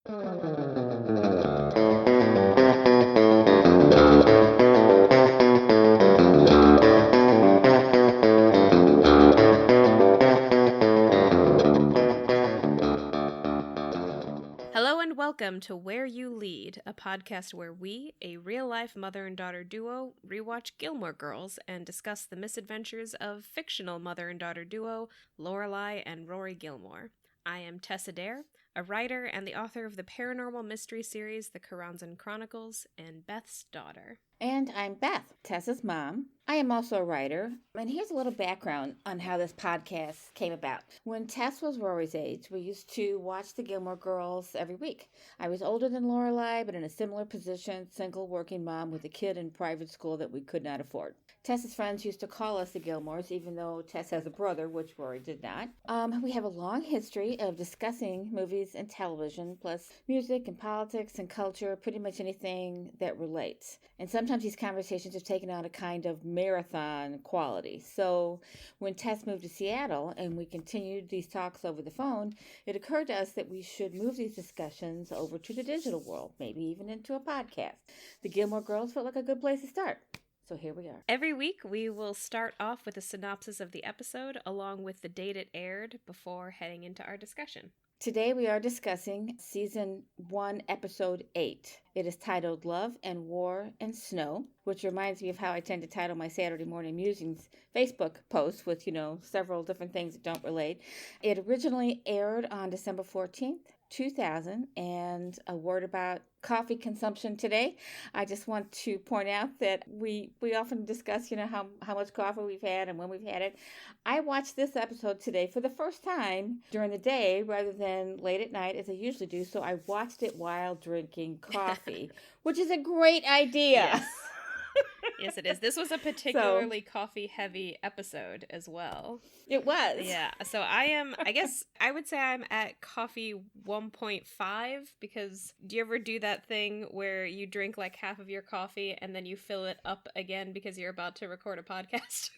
Hello and welcome to Where You Lead, a podcast where we, a real-life mother and daughter duo, rewatch Gilmore Girls and discuss the misadventures of fictional mother and daughter duo Lorelai and Rory Gilmore. I am Tess Adair, a writer and the author of the paranormal mystery series The Karanzan Chronicles, and Beth's daughter. And I'm Beth, Tessa's mom. I am also a writer, and here's a little background on how this podcast came about. When Tess was Rory's age, we used to watch the Gilmore Girls every week. I was older than Lorelai, but in a similar position, single working mom with a kid in private school that we could not afford. Tess's friends used to call us the Gilmores, even though Tess has a brother, which Rory did not. We have a long history of discussing movies and television, plus music and politics and culture, pretty much anything that relates. And sometimes these conversations have taken on a kind of marathon quality. So when Tess moved to Seattle and we continued these talks over the phone, it occurred to us that we should move these discussions over to the digital world, maybe even into a podcast. The Gilmore Girls felt like a good place to start. So here we are. Every week, we will start off with a synopsis of the episode, along with the date it aired, before heading into our discussion. Today we are discussing Season 1, Episode 8. It is titled Love and War and Snow, which reminds me of how I tend to title my Saturday Morning Musings Facebook posts with, several different things that don't relate. It originally aired on December 14th. 2000, and a word about coffee consumption today. I just want to point out that we often discuss, how much coffee we've had and when we've had it. I watched this episode today for the first time during the day rather than late at night as I usually do, so I watched it while drinking coffee, which is a great idea. Yes. Yes, it is. This was a particularly coffee-heavy episode as well. It was. Yeah. So I guess I would say I'm at coffee 1.5 because do you ever do that thing where you drink like half of your coffee and then you fill it up again because you're about to record a podcast?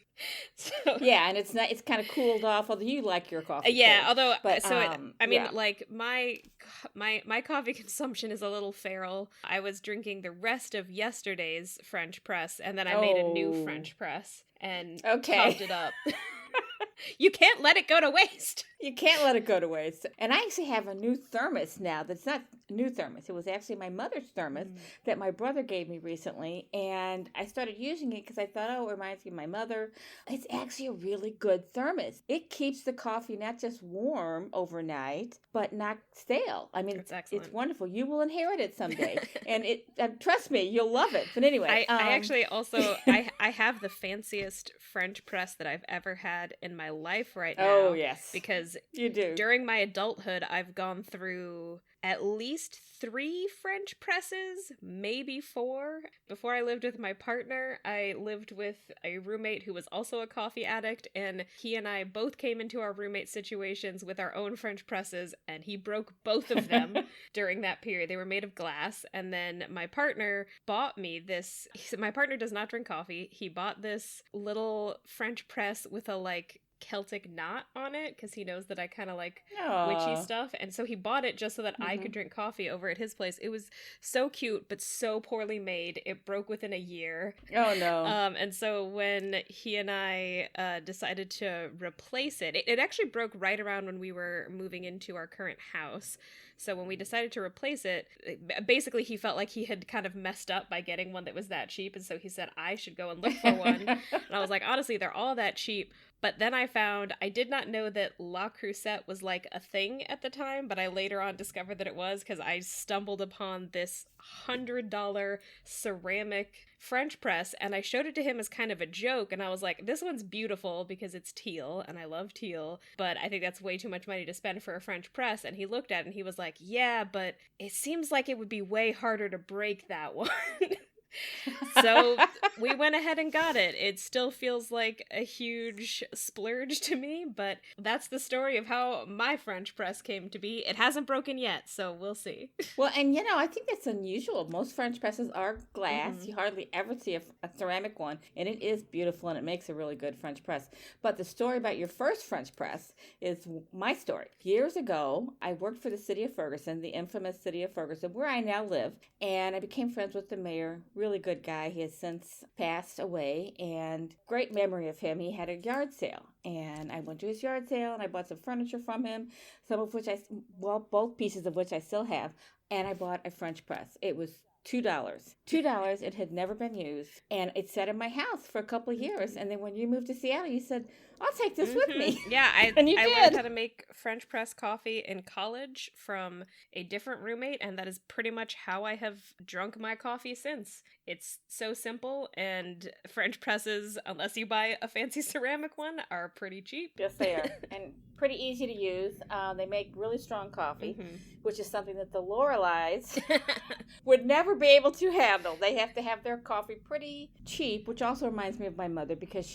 Yeah, and it's kind of cooled off. Although you like your coffee, yeah. cold. Although, but, like my coffee consumption is a little feral. I was drinking the rest of yesterday's French press, and then I made a new French press and topped it up. You can't let it go to waste. You can't let it go to waste. And I actually have a new thermos now that's not a new thermos. It was actually my mother's thermos that my brother gave me recently. And I started using it because I thought, it reminds me of my mother. It's actually a really good thermos. It keeps the coffee not just warm overnight, but not stale. I mean, it's wonderful. You will inherit it someday. And trust me, you'll love it. But anyway. I actually also, I have the fanciest French press that I've ever had in my life right now. Oh, yes. Because you do. During my adulthood, I've gone through at least 3 French presses, maybe 4. Before I lived with my partner, I lived with a roommate who was also a coffee addict, and he and I both came into our roommate situations with our own French presses, and he broke both of them during that period. They were made of glass, and then my partner bought me this. My partner does not drink coffee. He bought this little French press with a, Celtic knot on it because he knows that I kind of like witchy stuff, and so he bought it just so that I could drink coffee over at his place. It was so cute but so poorly made. It broke within a year. Oh no. And so when he and I decided to replace it, it actually broke right around when we were moving into our current house. So when we decided to replace it, basically he felt like he had kind of messed up by getting one that was that cheap, and so he said I should go and look for one. And I was like, honestly, they're all that cheap. But then I did not know that La Crusette was like a thing at the time, but I later on discovered that it was because I stumbled upon this $100 ceramic French press, and I showed it to him as kind of a joke, and I was like, this one's beautiful because it's teal, and I love teal, but I think that's way too much money to spend for a French press. And he looked at it and he was like, yeah, but it seems like it would be way harder to break that one. So we went ahead and got it. It still feels like a huge splurge to me, but that's the story of how my French press came to be. It hasn't broken yet, so we'll see. Well, and I think that's unusual. Most French presses are glass. Mm-hmm. You hardly ever see a ceramic one, and it is beautiful, and it makes a really good French press. But the story about your first French press is my story. Years ago, I worked for the city of Ferguson, the infamous city of Ferguson, where I now live, and I became friends with the mayor. Really good guy. He has since passed away, and great memory of him. He had a yard sale, and I went to his yard sale, and I bought some furniture from him, some of which both pieces of which I still have, and I bought a French press. It was $2. $2. It had never been used, and it sat in my house for a couple of years. And then when you moved to Seattle, you said, I'll take this with me. Yeah, I and you I did. learned how to make French press coffee in college from a different roommate, and that is pretty much how I have drunk my coffee since. It's so simple, and French presses, unless you buy a fancy ceramic one, are pretty cheap. Yes, they are. And pretty easy to use. They make really strong coffee, which is something that the Loreleis would never be able to handle. They have to have their coffee pretty cheap, which also reminds me of my mother, because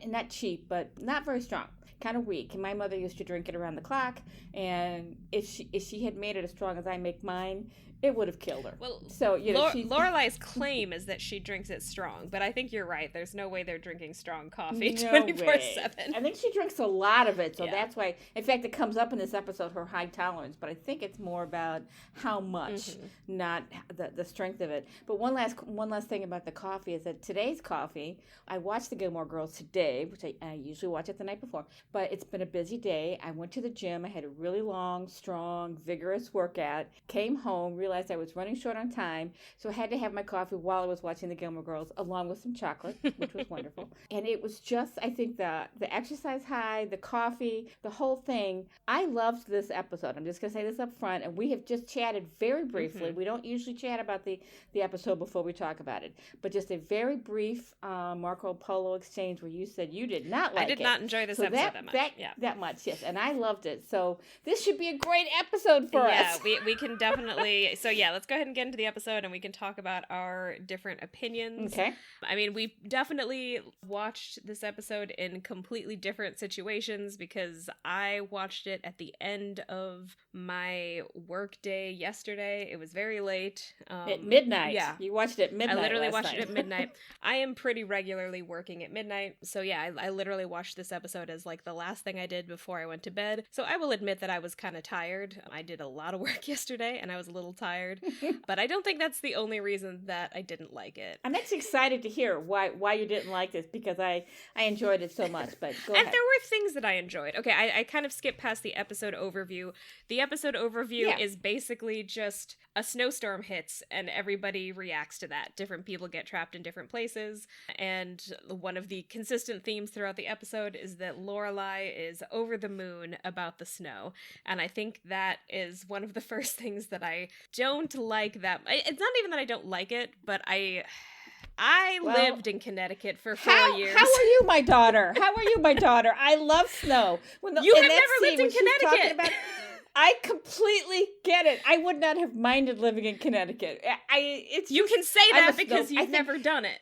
not cheap, but not very strong, kind of weak. And my mother used to drink it around the clock, and if she had made it as strong as I make mine, it would have killed her. Well, so Lorelei's claim is that she drinks it strong, but I think you're right. There's no way they're drinking strong coffee 24/7. I think she drinks a lot of it, so that's why. In fact, it comes up in this episode, her high tolerance. But I think it's more about how much, not the strength of it. But one last thing about the coffee is that today's coffee. I watched the Gilmore Girls today, which I usually watch it the night before. But it's been a busy day. I went to the gym. I had a really long, strong, vigorous workout. Came home, realized I was running short on time, so I had to have my coffee while I was watching the Gilmore Girls, along with some chocolate, which was wonderful. And it was just, I think, the exercise high, the coffee, the whole thing. I loved this episode. I'm just going to say this up front, and we have just chatted very briefly. We don't usually chat about the episode before we talk about it, but just a very brief Marco Polo exchange where you said you did not like it. I did not enjoy this episode that much. That much, yes. And I loved it. So this should be a great episode for us. Yeah, we can definitely... So yeah, let's go ahead and get into the episode, and we can talk about our different opinions. Okay. I mean, we definitely watched this episode in completely different situations, because I watched it at the end of my work day yesterday. It was very late. At midnight. Yeah. You watched it at midnight. I literally watched it at midnight. I am pretty regularly working at midnight. So yeah, I literally watched this episode as like the last thing I did before I went to bed. So I will admit that I was kind of tired. I did a lot of work yesterday, and I was a little tired. But I don't think that's the only reason that I didn't like it. I'm actually excited to hear why you didn't like this, because I enjoyed it so much. But go ahead. And there were things that I enjoyed. Okay, I kind of skipped past the episode overview. The episode overview is basically just a snowstorm hits and everybody reacts to that. Different people get trapped in different places. And one of the consistent themes throughout the episode is that Lorelai is over the moon about the snow. And I think that is one of the first things that I don't like that. It's not even that I don't like it, but I lived in Connecticut for 4 years. How are you, my daughter? I love snow. You have never lived in Connecticut. I completely get it. I would not have minded living in Connecticut. You can say that because you've never done it.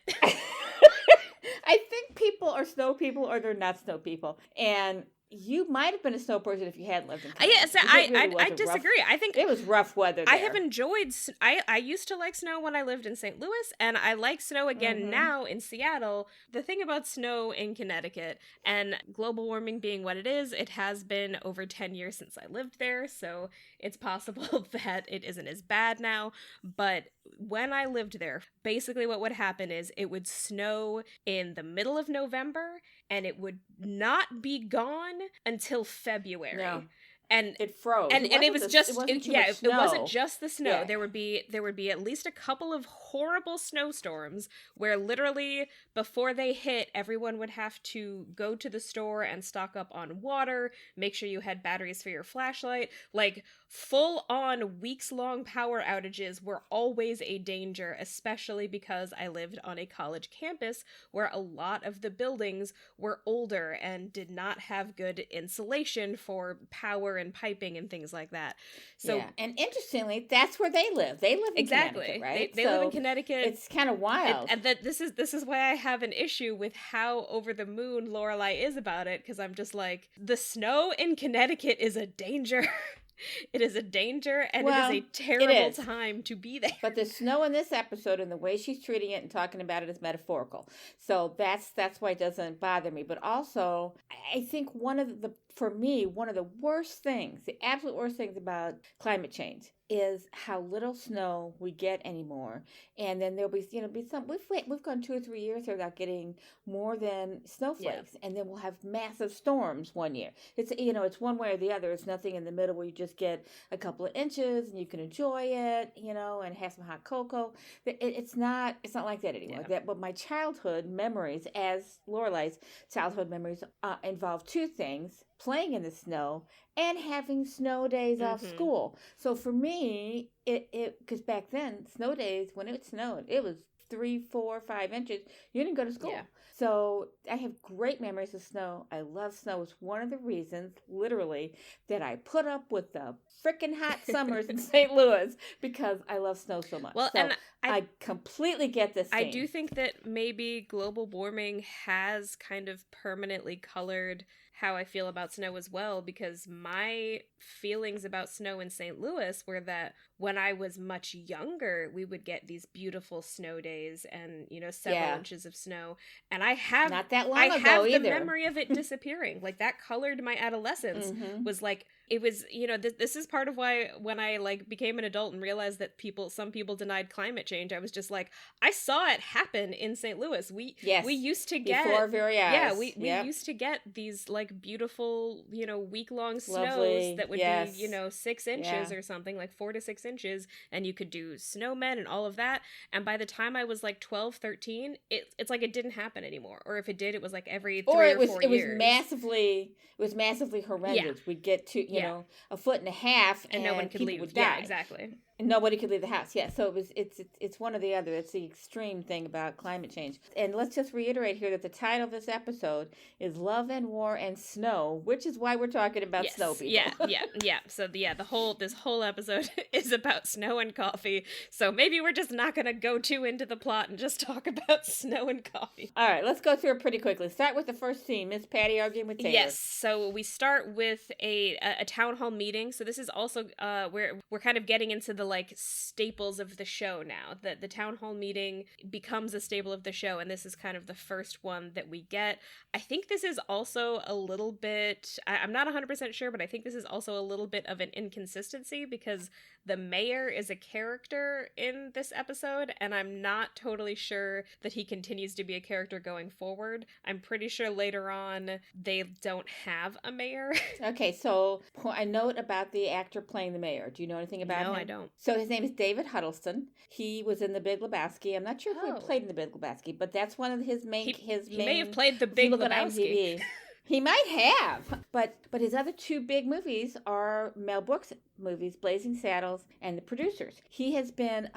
I think people are snow people or they're not snow people. And you might have been a snow person if you hadn't lived in Connecticut. Yes, I disagree. I think it was rough weather there. I have enjoyed... I used to like snow when I lived in St. Louis, and I like snow again now in Seattle. The thing about snow in Connecticut, and global warming being what it is, it has been over 10 years since I lived there, so it's possible that it isn't as bad now. But when I lived there, basically what would happen is it would snow in the middle of November, and it would not be gone until February. No. And it froze. And it wasn't just the snow. Yeah. There would be at least a couple of horrible snowstorms where literally before they hit, everyone would have to go to the store and stock up on water, make sure you had batteries for your flashlight, like full-on weeks-long power outages were always a danger, especially because I lived on a college campus where a lot of the buildings were older and did not have good insulation for power and piping and things like that. So, yeah, and interestingly, that's where they live. They live in Connecticut, right? They live in Connecticut. It's kind of wild. And that this is why I have an issue with how over the moon Lorelai is about it, because I'm just like, the snow in Connecticut is a danger. It is a danger, and it is a terrible time to be there. But the snow in this episode and the way she's treating it and talking about it is metaphorical. So that's why it doesn't bother me. But also, I think one of the worst things, the absolute worst things about climate change is how little snow we get anymore. And then there'll be some, we've gone 2 or 3 years here without getting more than snowflakes. Yeah. And then we'll have massive storms one year. It's, it's one way or the other. It's nothing in the middle where you just get a couple of inches and you can enjoy it, and have some hot cocoa. It's not like that anymore. Yeah. But my childhood memories, as Lorelai's childhood memories, involve two things: playing in the snow and having snow days off school. So for me, because back then, snow days, when it snowed, it was 3, 4, 5 inches. You didn't go to school. Yeah. So I have great memories of snow. I love snow. It's one of the reasons, literally, that I put up with the freaking hot summers in St. Louis, because I love snow so much. Well, so and I completely get this thing. I do think that maybe global warming has kind of permanently colored how I feel about snow as well, because my feelings about snow in St. Louis were that when I was much younger, we would get these beautiful snow days and, several inches of snow. And I have not that long ago have the memory of it disappearing. Like, that colored my adolescence. Was like, it was, this is part of why when I became an adult and realized that some people denied climate change, I was just like, I saw it happen in St. Louis. We used to get before our very eyes. Yeah, we used to get these beautiful, week-long snows that would be, 6 inches or something, 4 to 6 inches, and you could do snowmen and all of that. And by the time I was 12, 13, it's like it didn't happen anymore. Or if it did, it was every 3 or 4 years. It was massively horrendous. Yeah. We'd get to a foot and a half, and no one could leave. Would die. Yeah, exactly. And nobody could leave the house. Yeah, so it's one or the other. It's the extreme thing about climate change. And let's just reiterate here that the title of this episode is Love and War and Snow, which is why we're talking about snow people. Yeah. So this whole episode is about snow and coffee. So maybe we're just not going to go too into the plot and just talk about snow and coffee. All right, let's go through it pretty quickly. Start with the first scene, Miss Patty arguing with Taylor. Yes, so we start with a town hall meeting. So this is also where we're kind of getting into the staples of the show now. The town hall meeting becomes a staple of the show, and this is kind of the first one that we get. I think this is also a little bit, I'm not 100% sure, but I think this is also a little bit of an inconsistency, because the mayor is a character in this episode, and I'm not totally sure that he continues to be a character going forward. I'm pretty sure later on they don't have a mayor. Okay, so a note about the actor playing the mayor. Do you know anything about him? No, I don't. So his name is David Huddleston. He was in The Big Lebowski. I'm not sure if he played in The Big Lebowski, but that's one of his main. He may have played The Big Lebowski. He might have, but his other two big movies are Mel Brooks movies, Blazing Saddles and The Producers. He has been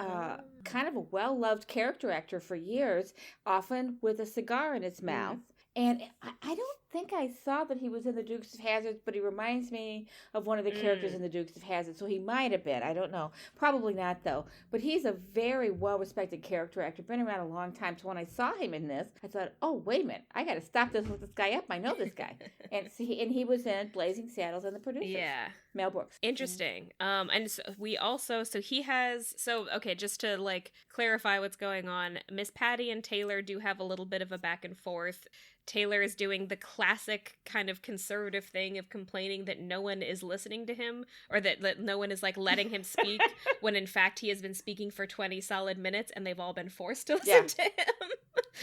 kind of a well-loved character actor for years, often with a cigar in his mouth. And I don't think I saw that he was in the Dukes of Hazzard, but he reminds me of one of the characters in the Dukes of Hazzard, so he might have been. I don't know. Probably not, though. But he's a very well-respected character actor, been around a long time. So when I saw him in this, I thought, oh, wait a minute. I got to stop this, look this guy up. I know this guy. And he was in Blazing Saddles and The Producers. Yeah. Mel Brooks. Interesting. And so we also, okay, just to clarify what's going on, Miss Patty and Taylor do have a little bit of a back and forth. Taylor is doing the classic kind of conservative thing of complaining that no one is listening to him, or that no one is letting him speak, when in fact he has been speaking for 20 solid minutes and they've all been forced to listen to him.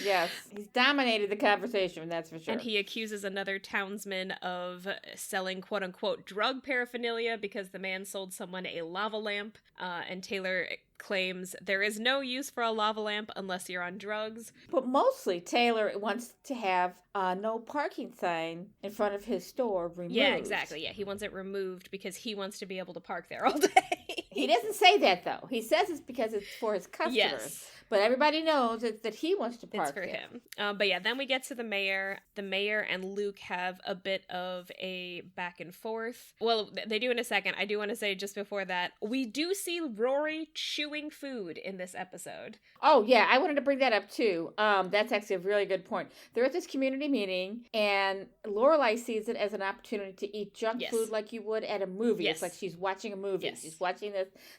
Yes, he's dominated the conversation, that's for sure. And he accuses another townsman of selling quote-unquote drug paraphernalia because the man sold someone a lava lamp. And Taylor claims there is no use for a lava lamp unless you're on drugs. But mostly, Taylor wants to have no parking sign in front of his store removed. Yeah, exactly. Yeah, he wants it removed because he wants to be able to park there all day. He doesn't say that, though. He says it's because it's for his customers. Yes. But everybody knows that he wants to park It's for there. him. But yeah, then we get to the mayor. The mayor and Luke have a bit of a back and forth. Well, they do in a second. I do want to say just before that, we do see Rory chewing food in this episode. Oh, yeah. I wanted to bring that up, too. That's actually a really good point. They're at this community meeting, and Lorelai sees it as an opportunity to eat junk food like you would at a movie. Yes. It's like she's watching a movie. Yes. She's watching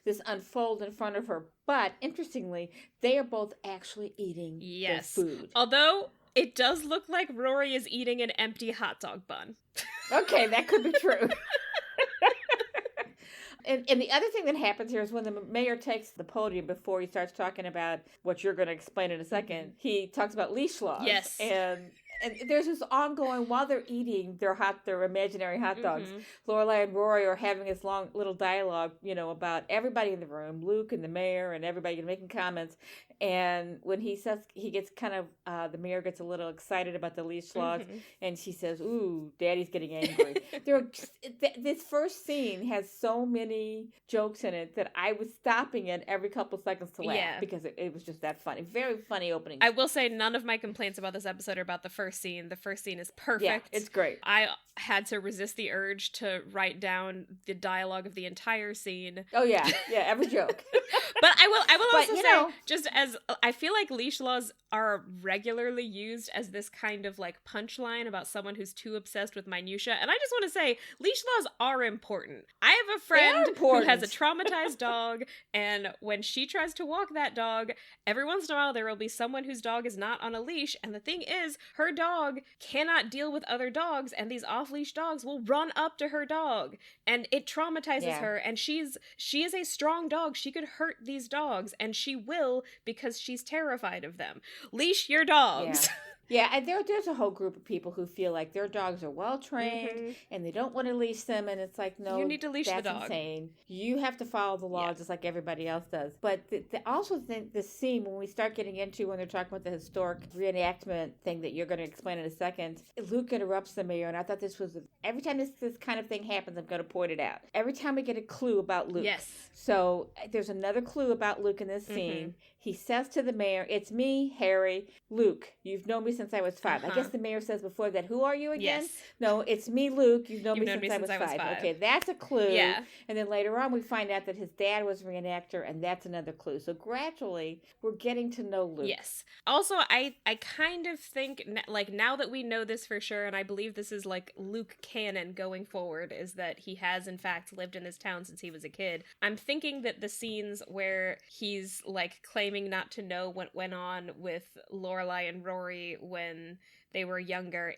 this unfold in front of her. But, interestingly, they are both actually eating their food. Although, it does look like Rory is eating an empty hot dog bun. Okay, that could be true. And the other thing that happens here is when the mayor takes the podium before he starts talking about what you're going to explain in a second, he talks about leash laws. Yes. And there's this ongoing, while they're eating their imaginary hot dogs, Lorelai and Rory are having this long little dialogue, about everybody in the room, Luke and the mayor and everybody making comments. And when he says, he gets kind of, the mayor gets a little excited about the leash laws, and she says, "Ooh, Daddy's getting angry." This first scene has so many jokes in it that I was stopping it every couple seconds to laugh because it was just that funny. Very funny opening. I will say none of my complaints about this episode are about the first scene. The first scene is perfect. Yeah, it's great. I had to resist the urge to write down the dialogue of the entire scene. Oh yeah, every joke. But I will also say, just as I feel like leash laws are regularly used as this kind of like punchline about someone who's too obsessed with minutia, and I just want to say leash laws are important. I have a friend who has a traumatized dog, and when she tries to walk that dog, every once in a while there will be someone whose dog is not on a leash, and the thing is, her dog cannot deal with other dogs, and these off-leash dogs will run up to her dog, and it traumatizes her, and she is a strong dog. She could hurt these dogs, and she will because she's terrified of them. Leash your dogs. Yeah, and there's a whole group of people who feel like their dogs are well trained and they don't want to leash them, and it's like, no, you need to leash the dog. That's insane. You have to follow the law just like everybody else does. But also the scene when we start getting into when they're talking about the historic reenactment thing that you're going to explain in a second, Luke interrupts the mayor, and I thought this was every time this kind of thing happens, I'm going to point it out. Every time we get a clue about Luke. Yes. So there's another clue about Luke in this scene. He says to the mayor, "It's me, Harry. Luke, you've known me since I was 5. I guess the mayor says before that, "Who are you again?" Yes. No, it's me, Luke. You've known me since I was 5. Okay, that's a clue. Yeah. And then later on, we find out that his dad was a reenactor, and that's another clue. So gradually, we're getting to know Luke. Yes. Also, I kind of think, like, now that we know this for sure, and I believe this is, like, Luke canon going forward, is that he has, in fact, lived in this town since he was a kid. I'm thinking that the scenes where he's, like, claiming not to know what went on with Lorelai and Rory when they were younger,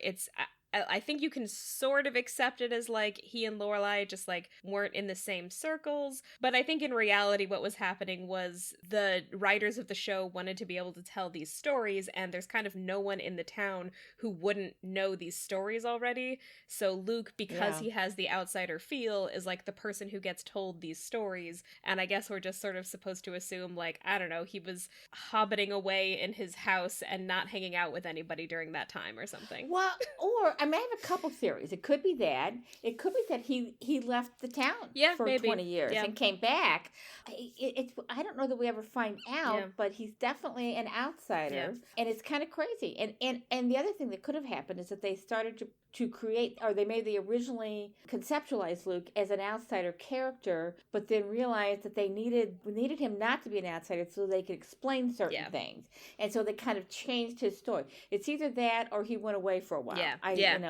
I think you can sort of accept it as, like, he and Lorelai just, like, weren't in the same circles. But I think in reality what was happening was the writers of the show wanted to be able to tell these stories, and there's kind of no one in the town who wouldn't know these stories already. So Luke, because he has the outsider feel, is, like, the person who gets told these stories. And I guess we're just sort of supposed to assume, like, I don't know, he was hobbiting away in his house and not hanging out with anybody during that time or something. Well, or I have a couple theories. It could be that. It could be that he left the town for maybe 20 years and came back. I don't know that we ever find out, but he's definitely an outsider, and it's kind of crazy. And the other thing that could have happened is that they started to create, or they maybe originally conceptualized Luke as an outsider character, but then realized that we needed him not to be an outsider so they could explain certain things. And so they kind of changed his story. It's either that or he went away for a while.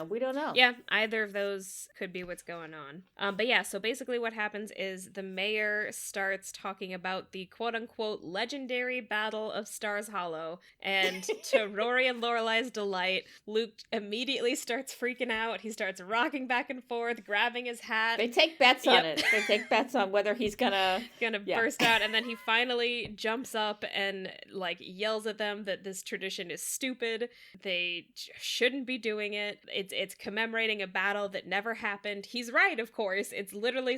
We don't know. Yeah, either of those could be what's going on. But yeah, so basically what happens is the mayor starts talking about the quote-unquote legendary Battle of Stars Hollow, and to Rory and Lorelai's delight, Luke immediately starts freaking freaking out. He starts rocking back and forth, grabbing his hat. They take bets on it. They take bets on whether he's gonna burst out, and then he finally jumps up and like yells at them that this tradition is stupid. They shouldn't be doing it. It's commemorating a battle that never happened. He's right, of course. It's literally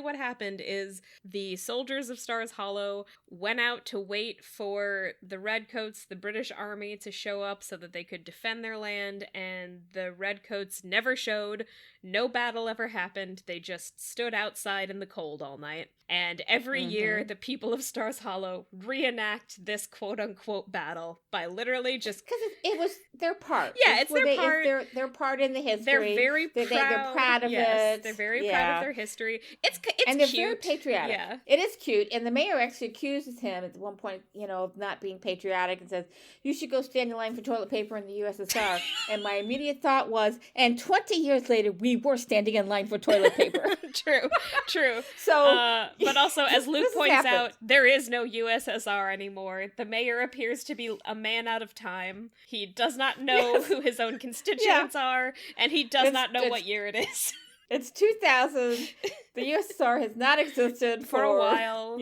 what happened is the soldiers of Stars Hollow went out to wait for the Redcoats, the British Army, to show up so that they could defend their land, and the Redcoats never showed. No battle ever happened. They just stood outside in the cold all night. And every year, the people of Stars Hollow reenact this quote-unquote battle by literally just... Because it was their part. Yeah, it's their part. It's their part in the history. They're very proud. They're proud of it. They're very proud of their history. It's and they're cute. very patriotic. Yeah. It is cute. And the mayor actually accuses him at one point, of not being patriotic and says, you should go stand in line for toilet paper in the USSR. And my immediate thought was, and 20 years later, we were standing in line for toilet paper. True. So... but also, as Luke points out, there is no USSR anymore. The mayor appears to be a man out of time. He does not know who his own constituents are, and he does not know what year it is. It's 2000. The USSR has not existed for a while.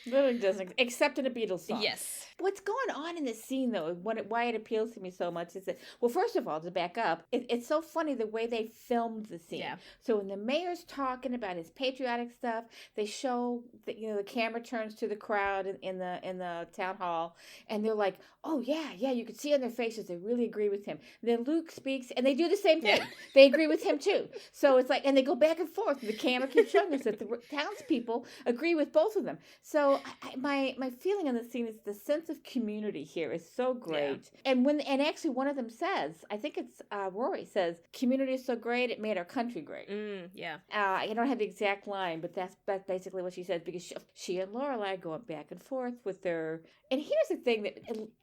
Literally doesn't, except in a Beatles song. Yes. What's going on in this scene, though, why it appeals to me so much is that, well, first of all, to back up, it's so funny the way they filmed the scene. Yeah. So when the mayor's talking about his patriotic stuff, they show that, the camera turns to the crowd in the town hall, and they're like, oh, yeah, you can see on their faces they really agree with him. And then Luke speaks, and they do the same thing. Yeah. They agree with him, too. So it's like, and they go back and forth. The camera keeps showing us that the townspeople agree with both of them. So my feeling on the scene is the sense of community here is so great. Yeah. And actually one of them says, I think it's Rory says, community is so great it made our country great. Yeah. I don't have the exact line, but that's basically what she says, because she and Lorelai going back and forth with their... And here's the thing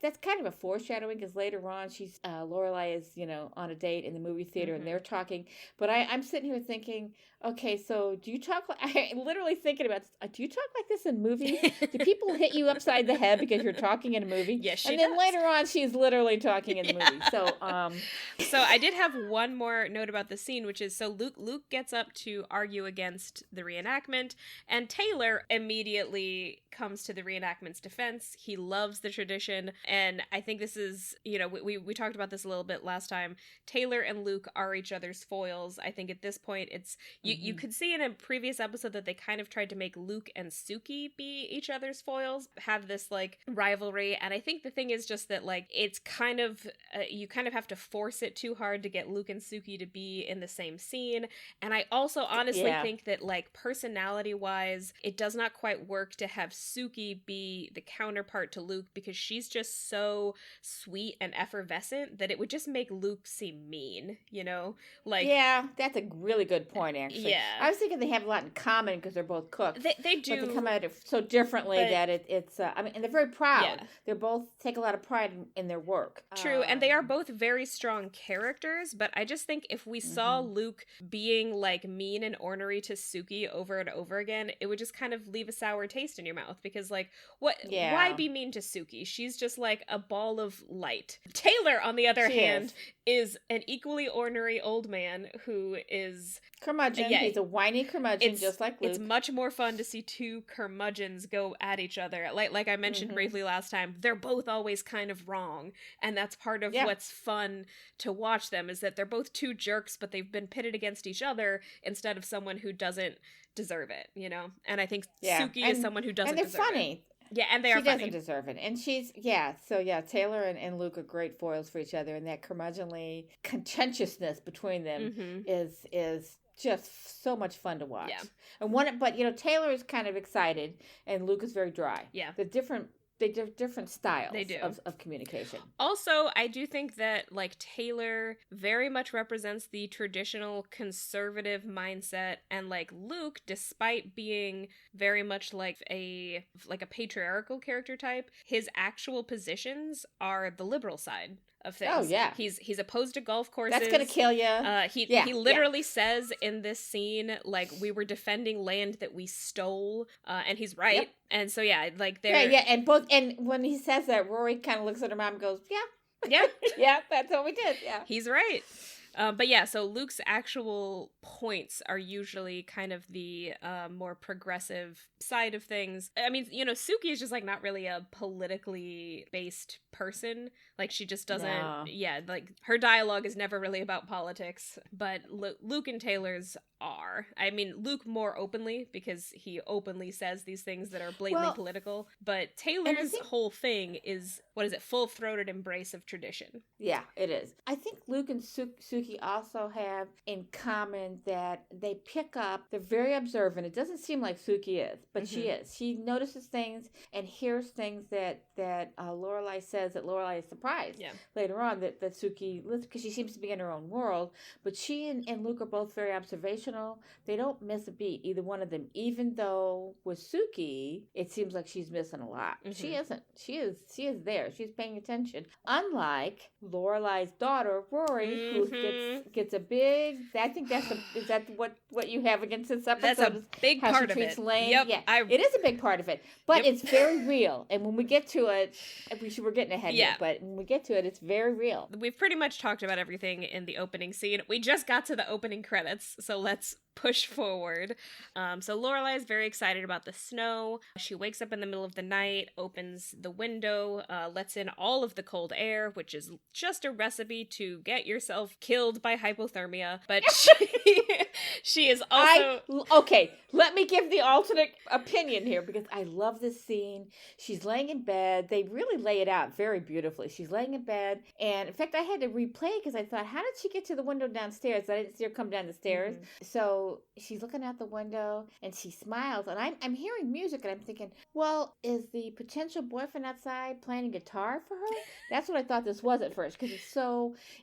that's kind of a foreshadowing, because later on Lorelai is on a date in the movie theater and they're talking, but I'm sitting here thinking, okay, so do you talk I'm literally thinking about, do you talk like this in movies? Do people hit you upside the head because you're talking in a movie? Yes, she And then does. Later on, she's literally talking in the movie. So I did have one more note about the scene, which is, so Luke gets up to argue against the reenactment, and Taylor immediately comes to the reenactment's defense. He loves the tradition, and I think this is, we talked about this a little bit last time. Taylor and Luke are each other's foils. I think at this point, it's... You could see in a previous episode that they kind of tried to make Luke and Sookie be each other's foils, have this rivalry, and I think the thing is just that it's kind of you kind of have to force it too hard to get Luke and Sookie to be in the same scene. And I also honestly think that personality wise, it does not quite work to have Sookie be the counterpart to Luke, because she's just so sweet and effervescent that it would just make Luke seem mean, Yeah, that's a really good point, actually. Yeah. I was thinking they have a lot in common because they're both cooks. They do. But they come at it so differently that it's and they're very proud. Yeah. They both take a lot of pride in their work. True, and they are both very strong characters, but I just think if we saw Luke being mean and ornery to Sookie over and over again, it would just kind of leave a sour taste in your mouth, because why be mean to Sookie? She's just a ball of light. Taylor, on the other hand, is an equally ornery old man who is... curmudgeon. He's a whiny curmudgeon, just like Luke. It's much more fun to see two curmudgeons go at each other. Like I mentioned briefly last time, they're both always kind of wrong, and that's part of what's fun to watch them, is that they're both two jerks, but they've been pitted against each other instead of someone who doesn't deserve it, And I think Sookie is someone who doesn't deserve it. And they're funny. Yeah, and they are funny. She doesn't deserve it. And Taylor and Luke are great foils for each other, and that curmudgeonly contentiousness between them is just so much fun to watch. Yeah. And Taylor is kind of excited, and Luke is very dry. Yeah. They're different styles of communication. Also, I do think that Taylor very much represents the traditional conservative mindset, and Luke, despite being very much a patriarchal character type, his actual positions are the liberal side of things. Oh yeah, he's opposed to golf courses. That's gonna kill you. He literally says in this scene, we were defending land that we stole, and he's right. Yep. And so and when he says that, Rory kind of looks at her mom and goes, yeah, yeah, that's what we did. Yeah, he's right. But yeah, so Luke's actual points are usually kind of the more progressive side of things. I mean, Sookie is just like not really a politically based person. Like she just doesn't, No. yeah, like her dialogue is never really about politics, but Luke and Taylor's are. I mean, Luke more openly because he openly says these things that are blatantly political, but Taylor's whole thing is, what is it, full-throated embrace of tradition. Yeah, it is. I think Luke and Sookie also have in common that they pick up, they're very observant. It doesn't seem like Sookie is, but she is. She notices things and hears things that Lorelai says that Lorelai is surprised later on that Sookie, because she seems to be in her own world, but she and Luke are both very observational. They don't miss a beat, either one of them, even though with Sookie, it seems like she's missing a lot. She isn't. She is there. She's paying attention. Unlike Lorelai's daughter, Rory, who gets a big, I think is that what you have against this episode? That's a big part of it. Lane? Yep, yeah, it is a big part of it, but it's very real. And when we get to it, we're getting ahead here, but when we get to it, it's very real. We've pretty much talked about everything in the opening scene. We just got to the opening credits, so let's push forward. So Lorelai is very excited about the snow. She wakes up in the middle of the night, opens the window, lets in all of the cold air, which is just a recipe to get yourself killed by hypothermia. But she is also... Okay, let me give the alternate opinion here because I love this scene. She's laying in bed. They really lay it out very beautifully. She's laying in bed. And in fact, I had to replay because I thought, how did she get to the window downstairs? I didn't see her come down the stairs. So she's looking out the window and she smiles. And I'm hearing music and I'm thinking, well, is the potential boyfriend outside playing a guitar for her? That's what I thought this was at first because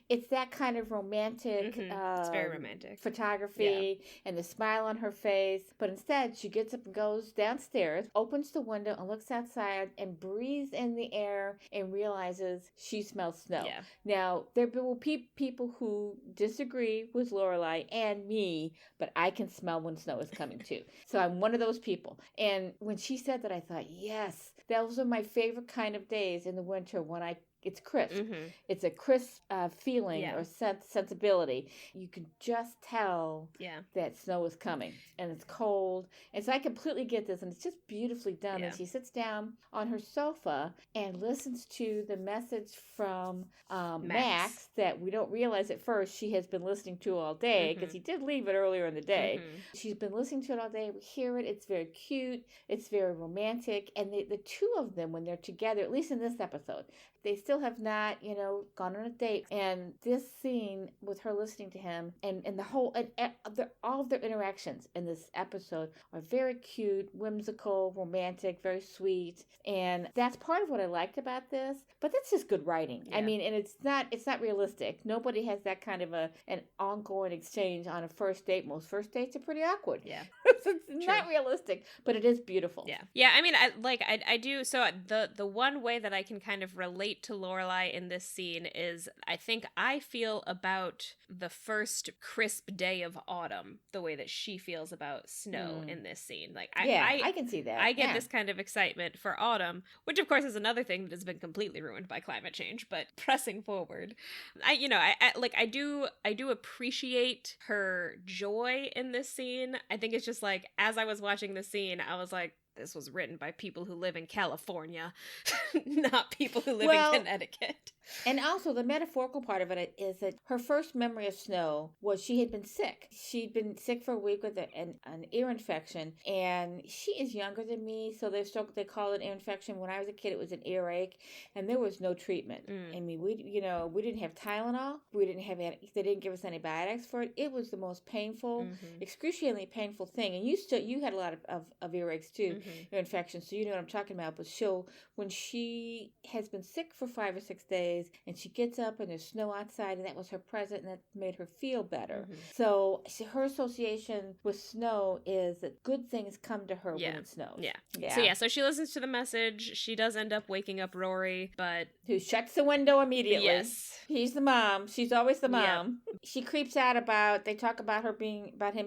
it's that kind of romantic. It's very romantic. Photography and the smile on her face. But instead, she gets up and goes downstairs, opens the window and looks outside and breathes in the air and realizes she smells snow. Yeah. Now, there will be people who disagree with Lorelai and me, but I can smell when snow is coming too. So I'm one of those people. And when she said that, I thought, yes, those are my favorite kind of days in the winter when it's crisp. It's a crisp feeling or sensibility. You can just tell that snow is coming and it's cold. And so I completely get this and it's just beautifully done. And she sits down on her sofa and listens to the message from Max that we don't realize at first she has been listening to all day because he did leave it earlier in the day. She's been listening to it all day. We hear it. It's very cute. It's very romantic. And the two of them, when they're together, at least in this episode, they still have not, gone on a date. And this scene with her listening to him and the whole, all of their interactions in this episode are very cute, whimsical, romantic, very sweet. And that's part of what I liked about this. But that's just good writing. Yeah. I mean, and it's not realistic. Nobody has that kind of an ongoing exchange on a first date. Most first dates are pretty awkward. Yeah. It's not realistic, but it is beautiful. Yeah. Yeah, I mean, I do, so the one way that I can kind of relate to Lorelai in this scene is I think I feel about the first crisp day of autumn the way that she feels about snow in this scene. Like I can see that. I get this kind of excitement for autumn, which of course is another thing that has been completely ruined by climate change, but pressing forward. I do appreciate her joy in this scene. I think it's just like as I was watching the scene, I was like, this was written by people who live in California, not people who live in Connecticut. And also the metaphorical part of it is that her first memory of snow was she had been sick. She'd been sick for a week with an ear infection, and she is younger than me, so they call it ear infection. When I was a kid, it was an earache, and there was no treatment. I mean, we didn't have Tylenol. They didn't give us antibiotics for it. It was the most painful, excruciatingly painful thing. And you had a lot of earaches too, ear infections, so you know what I'm talking about. But when she has been sick for 5 or 6 days, and she gets up and there's snow outside and that was her present and that made her feel better. So her association with snow is that good things come to her when it snows. So she listens to the message. She does end up waking up Rory, but who shuts the window immediately. Yes. He's the mom. She's always the mom. She creeps out they talk about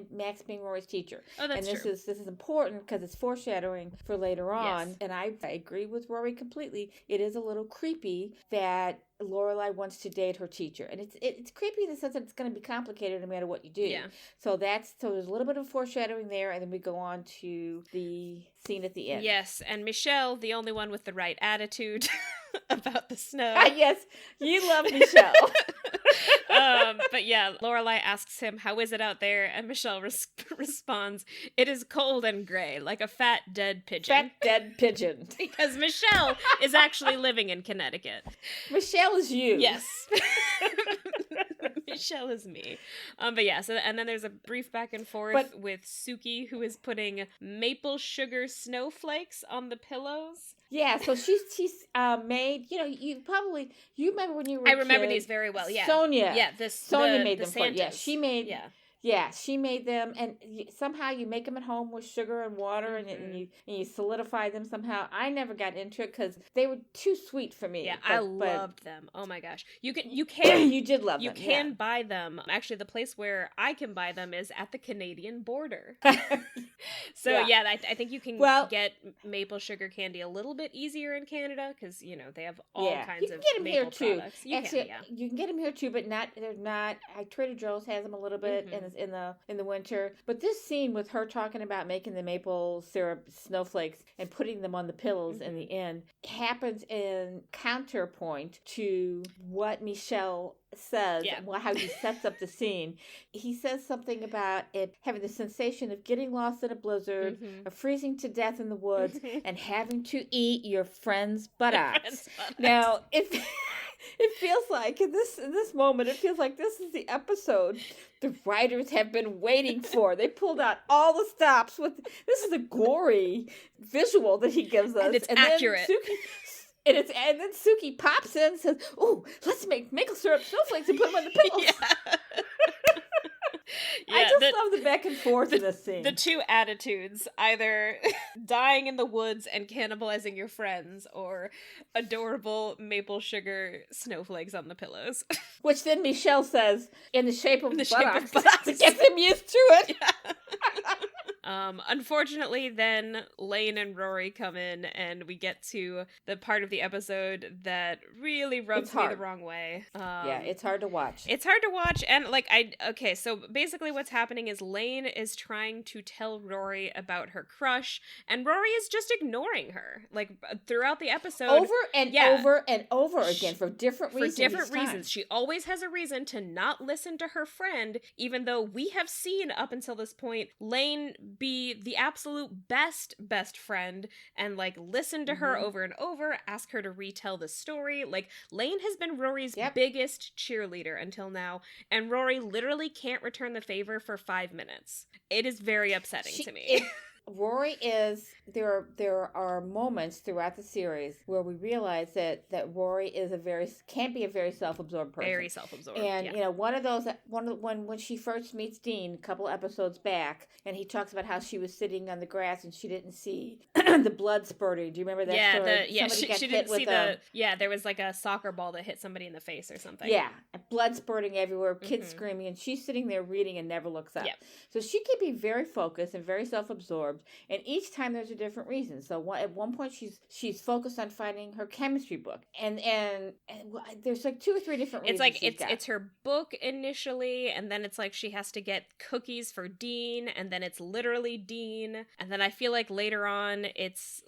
Max being Rory's teacher. Oh, that's true. And this is important because it's foreshadowing for later on. Yes. And I agree with Rory completely. It is a little creepy that that Lorelai wants to date her teacher, and it's creepy in the sense that it's going to be complicated no matter what you do. Yeah. So there's a little bit of foreshadowing there, and then we go on to the scene at the end. Yes, and Michelle, the only one with the right attitude about the snow. Yes, you love Michelle. But yeah, Lorelai asks him, "How is it out there?" And Michelle responds, "It is cold and gray, like a fat dead pigeon." Fat dead pigeon. Because Michelle is actually living in Connecticut. Michelle is you. Yes. Michelle is me. But yeah, so and then there's a brief back and forth with Sookie, who is putting maple sugar snowflakes on the pillows. Yeah, so she's made, you remember when you were I remember kid, these very well, yeah. Sonia. Yeah, Sonia made them for Santas. you. Yeah, she made them, and somehow you make them at home with sugar and water, and you solidify them somehow. I never got into it because they were too sweet for me. Yeah, I loved them. Oh my gosh, you can you did love them. You can buy them. Actually, the place where I can buy them is at the Canadian border. So yeah, I think you can get maple sugar candy a little bit easier in Canada because they have all kinds of maple products. You can get them here too, but they're not. Trader Joe's has them a little bit in the winter. But this scene with her talking about making the maple syrup snowflakes and putting them on the pillows in the end happens in counterpoint to what Michelle says, how he sets up the scene. He says something about it having the sensation of getting lost in a blizzard, of freezing to death in the woods, and having to eat your friend's buttocks. Now, it feels like in this moment, it feels like this is the episode the writers have been waiting for. They pulled out all the stops this is a gory visual that he gives us, and it's accurate. And then Sookie pops in and says, "Oh, let's make maple syrup snowflakes and put them on the pillows." I just love the back and forth in this scene. The two attitudes, either dying in the woods and cannibalizing your friends, or adorable maple sugar snowflakes on the pillows. Which then Michelle says, in the shape of buttocks, to get them used to it. Yeah. Unfortunately, then Lane and Rory come in, and we get to the part of the episode that really rubs me the wrong way. It's hard to watch. It's hard to watch, and so basically what's happening is Lane is trying to tell Rory about her crush, and Rory is just ignoring her, throughout the episode. Over and over and over again, for different reasons. For different reasons. She always has a reason to not listen to her friend, even though we have seen up until this point Lane be the absolute best friend and listen to her over and over, ask her to retell the story. Lane has been Rory's biggest cheerleader until now, and Rory literally can't return the favor for 5 minutes. It is very upsetting to me. Rory is there are moments throughout the series where we realize that Rory is can be a very self-absorbed person. Very self-absorbed. And when she first meets Dean a couple episodes back, and he talks about how she was sitting on the grass and she didn't see the blood spurting. Do you remember that story? She didn't see there was a soccer ball that hit somebody in the face or something. Yeah, blood spurting everywhere, kids screaming, and she's sitting there reading and never looks up. Yep. So she can be very focused and very self-absorbed, and each time there's a different reason. So at one point she's focused on finding her chemistry book, and there's 2 or 3 different reasons. It's her book initially, and then it's she has to get cookies for Dean, and then it's literally Dean, and then I feel later on it's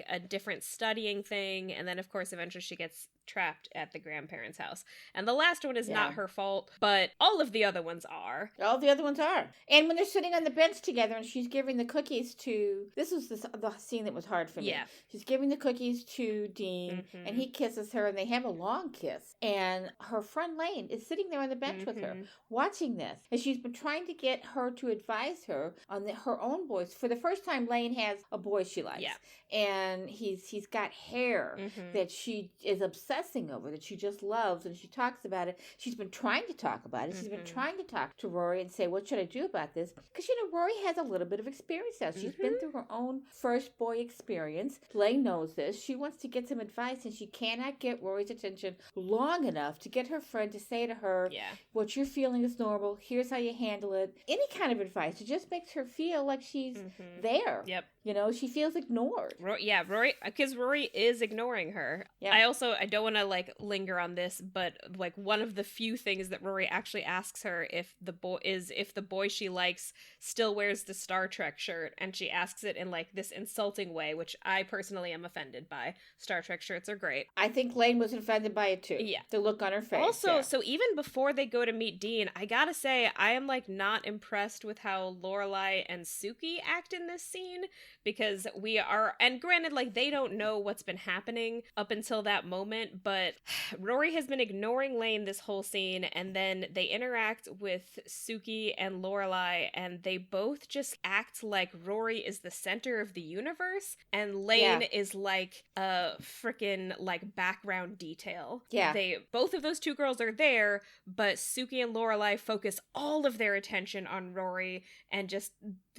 a different studying thing, and then of course eventually she gets trapped at the grandparents' house. And the last one is not her fault, but all of the other ones are. All the other ones are. And when they're sitting on the bench together and she's giving the cookies to... This was the scene that was hard for me. Yeah. She's giving the cookies to Dean, and he kisses her, and they have a long kiss. And her friend Lane is sitting there on the bench with her, watching this. And she's been trying to get her to advise her on her own boys. For the first time, Lane has a boy she likes. Yeah. And he's got hair that she is obsessing over, that she just loves, and she talks about it. She's been trying to talk about it. She's been trying to talk to Rory and say, what should I do about this? Because, Rory has a little bit of experience now. She's been through her own first boy experience. Lane knows this. She wants to get some advice, and she cannot get Rory's attention long enough to get her friend to say to her, what you're feeling is normal. Here's how you handle it. Any kind of advice. It just makes her feel like she's there. Yep. She feels ignored. Rory, because Rory is ignoring her. Yep. I don't want to like linger on this, but like one of the few things that Rory actually asks her if the boy she likes still wears the Star Trek shirt, and she asks it in like this insulting way, which I personally am offended by. Star Trek shirts are great. I think Lane was offended by it too. Yeah. The look on her face. Also, so even before they go to meet Dean, I gotta say, I am like not impressed with how Lorelai and Sookie act in this scene, because we are, and granted, like they don't know what's been happening up until that moment, but Rory has been ignoring Lane this whole scene, and then they interact with Sookie and Lorelai, and they both just act like Rory is the center of the universe, and Lane is like a freaking like background detail. Yeah. Both of those two girls are there, but Sookie and Lorelai focus all of their attention on Rory and just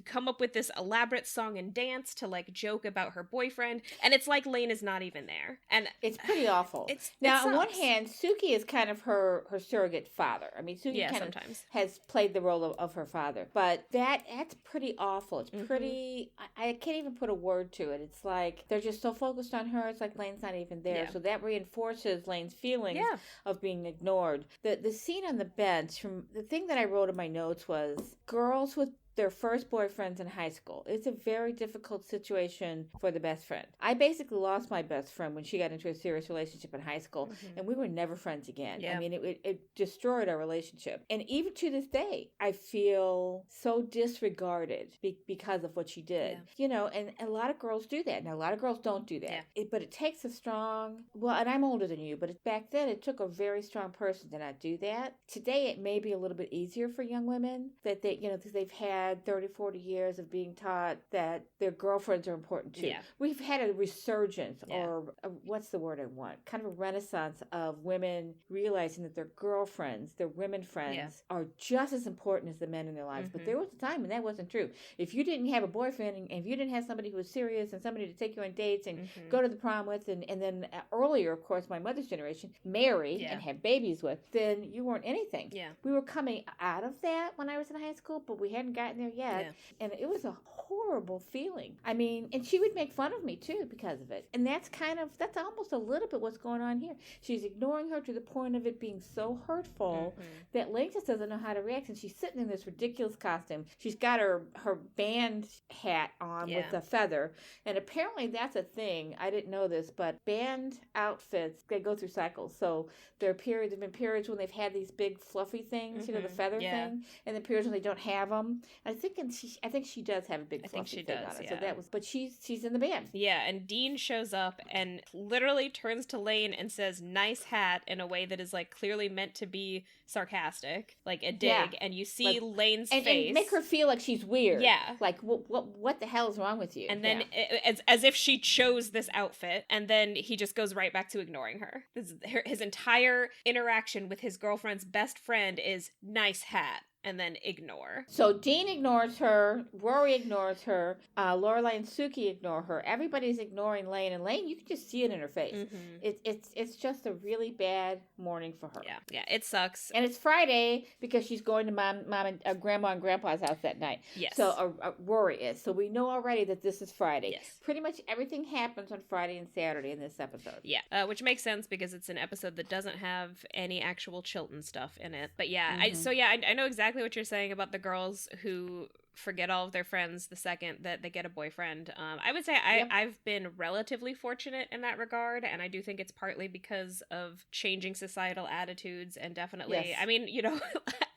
come up with this elaborate song and dance to like joke about her boyfriend, and it's like Lane is not even there, and it's pretty awful. Now, on one hand, Sookie is kind of her surrogate father. I mean, Sookie sometimes has played the role of her father, but that's pretty awful. It's pretty. I can't even put a word to it. It's like they're just so focused on her. It's like Lane's not even there, so that reinforces Lane's feelings of being ignored. The scene on the bench. From the thing that I wrote in my notes was girls with their first boyfriends in high school. It's a very difficult situation for the best friend. I basically lost my best friend when she got into a serious relationship in high school, and we were never friends again. I mean, it destroyed our relationship. And even to this day, I feel so disregarded because of what she did. You know, and a lot of girls do that. Now, a lot of girls don't do that. But it takes a strong, and I'm older than you, but back then it took a very strong person to not do that. Today, it may be a little bit easier for young women that because they've had 30, 40 years of being taught that their girlfriends are important too. We've had a resurgence, or what's the word I want? Kind of a renaissance of women realizing that their girlfriends, their women friends, are just as important as the men in their lives. But there was a time when that wasn't true. If you didn't have a boyfriend, and if you didn't have somebody who was serious and somebody to take you on dates and go to the prom with, and then earlier, of course, my mother's generation, marry and have babies with, then you weren't anything. We were coming out of that when I was in high school, but we hadn't gotten there yet, and it was a horrible feeling. I mean, and she would make fun of me too because of it, and that's almost a little bit what's going on here. She's ignoring her to the point of it being so hurtful that Lane just doesn't know how to react, and she's sitting in this ridiculous costume. She's got her band hat on with a feather, and apparently that's a thing. I didn't know this, but band outfits, they go through cycles. So there have been periods when they've had these big fluffy things, the feather thing, and then periods when they don't have them. I think she does have a big fluffy thing on it. So that was, but she's in the band. Yeah, and Dean shows up and literally turns to Lane and says, "Nice hat," in a way that is like clearly meant to be sarcastic, like a dig, and you see like, Lane's face and make her feel like she's weird. Like what the hell is wrong with you? And then as if she chose this outfit, and then he just goes right back to ignoring her. His entire interaction with his girlfriend's best friend is nice hat. And then ignore. So Dean ignores her. Rory ignores her. Lorelai and Sookie ignore her. Everybody's ignoring Lane. And Lane, you can just see it in her face. It's just a really bad morning for her. Yeah, it sucks. And it's Friday because she's going to mom and grandma and grandpa's house that night. So Rory is. So we know already that this is Friday. Pretty much everything happens on Friday and Saturday in this episode. Which makes sense because it's an episode that doesn't have any actual Chilton stuff in it. But I know exactly what you're saying about the girls who forget all of their friends the second that they get a boyfriend. I would say I've been relatively fortunate in that regard, and I do think it's partly because of changing societal attitudes, and definitely, I mean,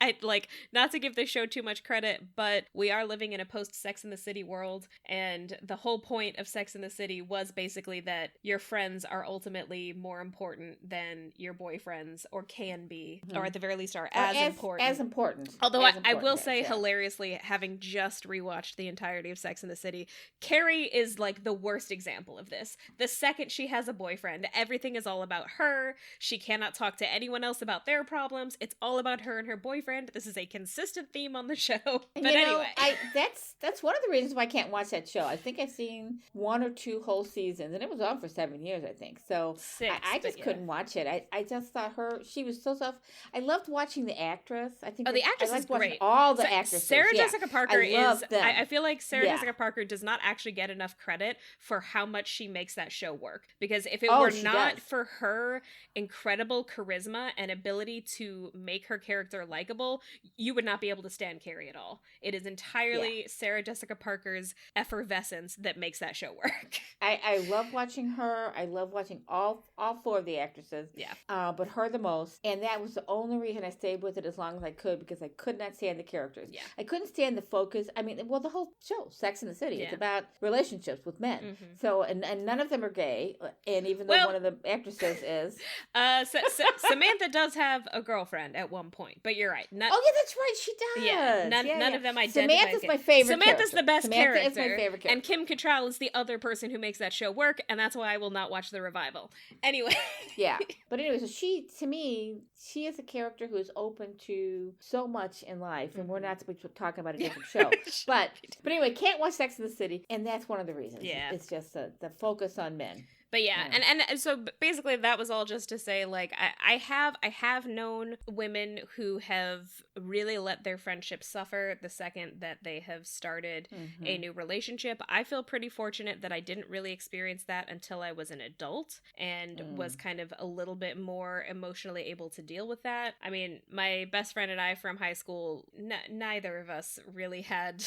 I like, not to give this show too much credit, but we are living in a post Sex and the City world, and the whole point of Sex and the City was basically that your friends are ultimately more important than your boyfriends, or can be, or at the very least are as important. As important. Although I will say, hilariously, having just rewatched the entirety of Sex and the City, Carrie is like the worst example of this. The second she has a boyfriend, everything is all about her. She cannot talk to anyone else about their problems. It's all about her and her boyfriend. This is a consistent theme on the show. But anyway, that's one of the reasons why I can't watch that show. I think I've seen 1 or 2 whole seasons, and it was on for 7 years, I think. So 6, I just couldn't watch it. I just thought she was so soft. I loved watching the actress. I think the actress is great. All the actresses. Sarah Jessica Parker is, them. I feel like Sarah Jessica Parker does not actually get enough credit for how much she makes that show work. Because if it were not for her incredible charisma and ability to make her character likable, you would not be able to stand Carrie at all. It is entirely Sarah Jessica Parker's effervescence that makes that show work. I love watching her. I love watching all four of the actresses. Yeah. But her the most. And that was the only reason I stayed with it as long as I could, because I could not stand the characters. Yeah. I couldn't stand the focus. I mean, well, the whole show, Sex and the City, it's about relationships with men. Mm-hmm. So, and none of them are gay. And even though one of the actresses is. Samantha does have a girlfriend at one point, but you're right. Oh, yeah, that's right. She does. Yeah, none of them identify. Samantha's my favorite Samantha's character. the best Samantha character. is my favorite character. And Kim Cattrall is the other person who makes that show work, and that's why I will not watch the revival. Anyway. Yeah. But anyway, so she, to me, she is a character who is open to so much in life, and we're not talking about a different show. But anyway, can't watch Sex and the City, and that's one of the reasons. Yeah. It's just the focus on men. But yeah, and so basically that was all just to say, like, I have known women who have really let their friendships suffer the second that they have started a new relationship. I feel pretty fortunate that I didn't really experience that until I was an adult and was kind of a little bit more emotionally able to deal with that. I mean, my best friend and I from high school, neither of us really had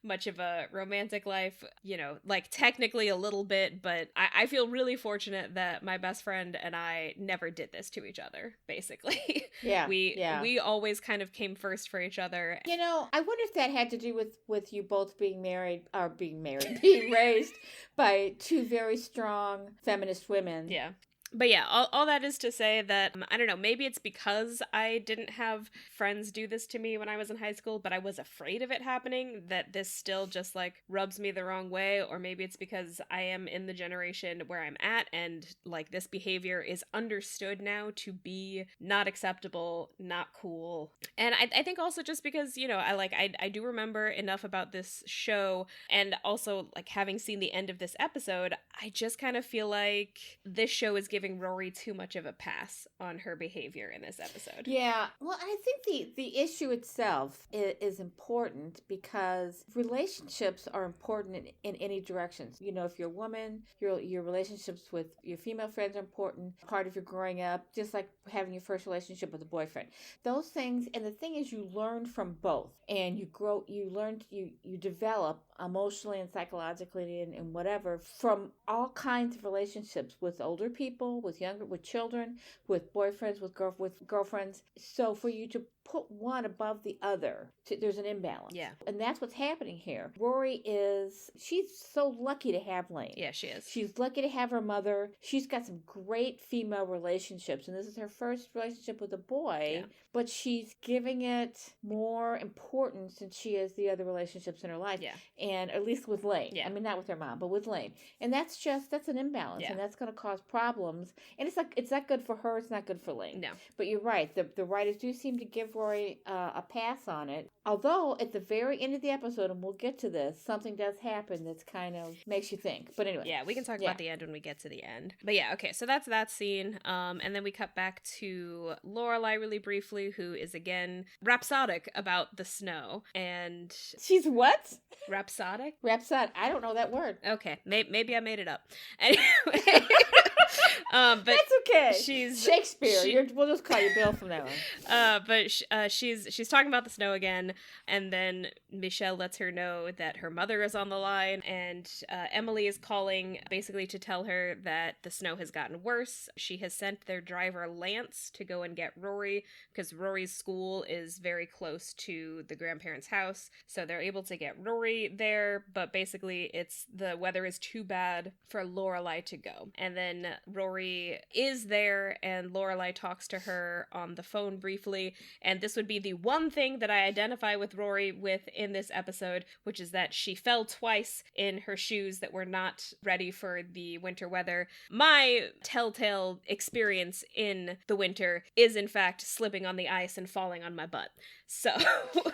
much of a romantic life, you know, like technically a little bit, but I feel really fortunate that my best friend and I never did this to each other, basically. We always kind of came first for each other. You know, I wonder if that had to do with you both being raised by two very strong feminist women. Yeah. But yeah, all that is to say that, I don't know, maybe it's because I didn't have friends do this to me when I was in high school, but I was afraid of it happening, that this still just, like, rubs me the wrong way, or maybe it's because I am in the generation where I'm at, and, like, this behavior is understood now to be not acceptable, not cool. And I think also just because, you know, I do remember enough about this show, and also, like, having seen the end of this episode, I just kind of feel like this show is giving Rory too much of a pass on her behavior in this episode. Yeah, well, I think the issue itself is important because relationships are important in any direction. You know, if you're a woman, your relationships with your female friends are important. Part of your growing up, just like having your first relationship with a boyfriend. Those things, and the thing is, you learn from both, and you grow, you develop emotionally and psychologically and whatever from all kinds of relationships with older people, with children, with boyfriends, with girlfriends. So for you to put one above the other, there's an imbalance. Yeah. And that's what's happening here. Rory she's so lucky to have Lane. Yeah, she is. She's lucky to have her mother. She's got some great female relationships, and this is her first relationship with a boy, but she's giving it more importance than she is the other relationships in her life. Yeah. And at least with Lane. Yeah. I mean, not with her mom, but with Lane. And that's an imbalance, and that's going to cause problems. And it's not good for her, it's not good for Lane. No. But you're right, the writers do seem to give Rory a pass on it. Although at the very end of the episode, and we'll get to this, something does happen that's kind of makes you think. But anyway. Yeah, we can talk about the end when we get to the end. But yeah, okay, so that's that scene. And then we cut back to Lorelai really briefly, who is again rhapsodic about the snow. And she's what? Rhapsodic? Rhapsodic. I don't know that word. Okay, maybe I made it up. Anyway. But that's okay. She's Shakespeare. We'll just call you Bill from now on. But she's talking about the snow again, and then Michelle lets her know that her mother is on the line, and Emily is calling basically to tell her that the snow has gotten worse. She has sent their driver Lance to go and get Rory because Rory's school is very close to the grandparents' house, so they're able to get Rory there. But basically, the weather is too bad for Lorelai to go, and then Rory is there, and Lorelai talks to her on the phone briefly, and this would be the one thing that I identify with Rory with in this episode, which is that she fell twice in her shoes that were not ready for the winter weather. My telltale experience in the winter is, in fact, slipping on the ice and falling on my butt. So.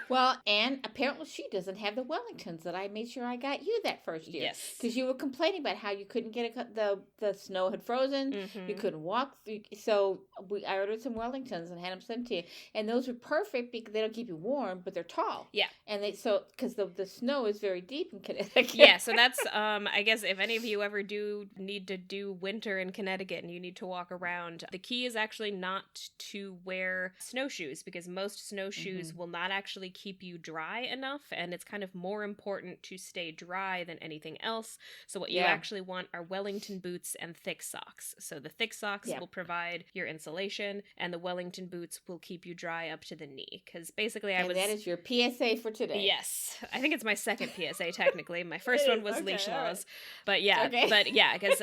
Well, and apparently she doesn't have the Wellingtons that I made sure I got you that first year. Yes. Because you were complaining about how you couldn't get the snow had frozen, you couldn't walk. So I ordered some Wellingtons and had them sent to you. And those are perfect because they don't keep you warm, but they're tall. Yeah. And because the snow is very deep in Connecticut. Yeah, so that's, I guess if any of you ever do need to do winter in Connecticut and you need to walk around, the key is actually not to wear snowshoes, because most snowshoes will not actually keep you dry enough, and it's kind of more important to stay dry than anything else. So what you actually want are Wellington boots and thick socks. So the thick socks will provide your insulation, and the Wellington boots will keep you dry up to the knee. Because basically that is your PSA for today. Yes. I think it's my second PSA, technically. My first one was leash laws. But yeah, because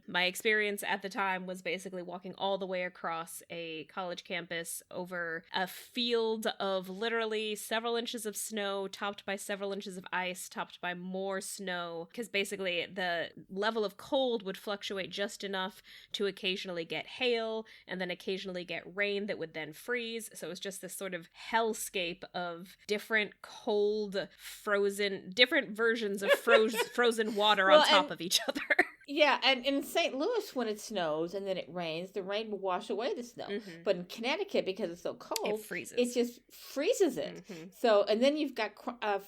my experience at the time was basically walking all the way across a college campus over a field of literally several inches of snow, topped by several inches of ice, topped by more snow, because basically the level of cold would fluctuate just enough to occasionally get hail, and then occasionally get rain that would then freeze. So it was just this sort of hellscape of different cold, different versions of frozen water on top of each other. Yeah, and in St. Louis, when it snows and then it rains, the rain will wash away the snow. But in Connecticut, because it's so cold, it freezes. It just freezes it. So, and then you've got a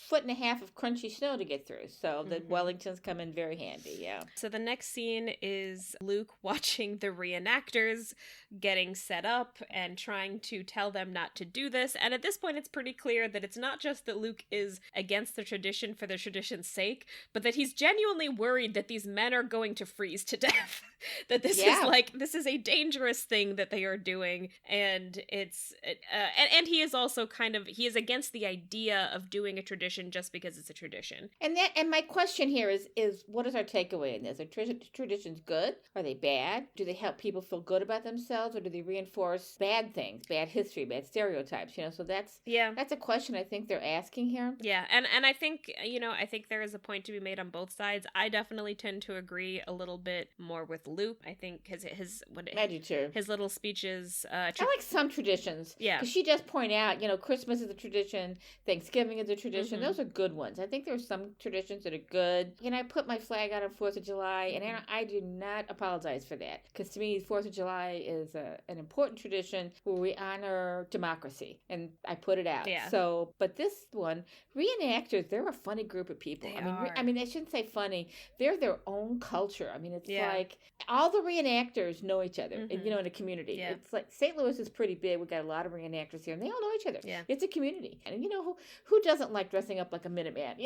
foot and a half of crunchy snow to get through. So the Wellingtons come in very handy, yeah. So the next scene is Luke watching the reenactors getting set up and trying to tell them not to do this. And at this point, it's pretty clear that it's not just that Luke is against the tradition for the tradition's sake, but that he's genuinely worried that these men are going to freeze to death. That this is a dangerous thing that they are doing, and it's and he is also he is against the idea of doing a tradition just because it's a tradition. And my question here is what is our takeaway in this? Are traditions good? Are they bad? Do they help people feel good about themselves, or do they reinforce bad things, bad history, bad stereotypes? So that's a question I think they're asking here. Yeah, and I think I think there is a point to be made on both sides. I definitely tend to agree a little bit more with Luke. I think I do too. His little speeches. I like some traditions. Yeah, because she does point out, Christmas is a tradition, Thanksgiving is a tradition. Those are good ones. I think there are some traditions that are good. I put my flag out on 4th of July, and I do not apologize for that, because to me, 4th of July is an important tradition where we honor democracy, and I put it out. Yeah. So, but this one, reenactors, they're a funny group of people. I mean, I shouldn't say funny. They're their own culture. I mean, it's like all the reenactors know each other, in a community. Yeah. It's like St. Louis is pretty big. We've got a lot of reenactors here, and they all know each other. Yeah. It's a community. And who doesn't like dressing up like a Minuteman,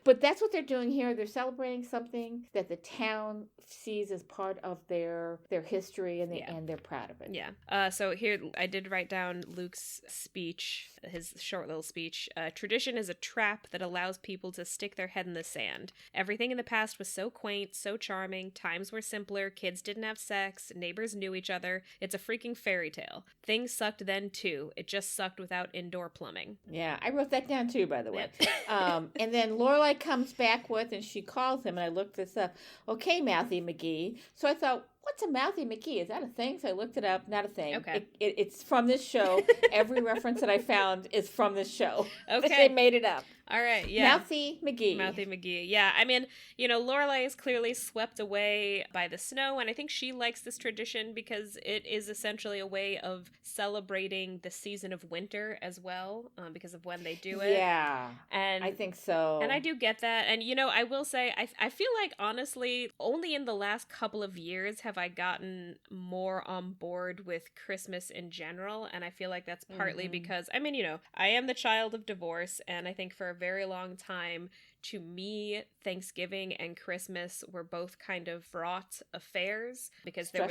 But that's what they're doing here. They're celebrating something that the town sees as part of their history, and they're proud of it. Yeah. So here I did write down Luke's speech, his short little speech. Tradition is a trap that allows people to stick their head in the sand. Everything in the past was so quaint, so charming. Times were simpler. Kids didn't have sex. Neighbors knew each other. It's a freaking fairy tale. Things sucked then too. It just sucked without indoor plumbing. Yeah, I wrote that down too, by the way. And then Lorelai comes back and she calls him, and I looked this up. Okay, Mouthy McGee. So I thought, what's a Mouthy McGee? Is that a thing? So I looked it up. Not a thing. Okay. It's from this show. Every reference that I found is from this show. Okay. They made it up. All right, yeah. Mouthy McGee. Mouthy McGee. Yeah, I mean, Lorelai is clearly swept away by the snow, and I think she likes this tradition because it is essentially a way of celebrating the season of winter as well, because of when they do it. Yeah, and I think so. And I do get that. And, I will say, I feel like, honestly, only in the last couple of years have I gotten more on board with Christmas in general, and I feel like that's partly because, I am the child of divorce, and I think for a very long time, to me, Thanksgiving and Christmas were both kind of fraught affairs, because there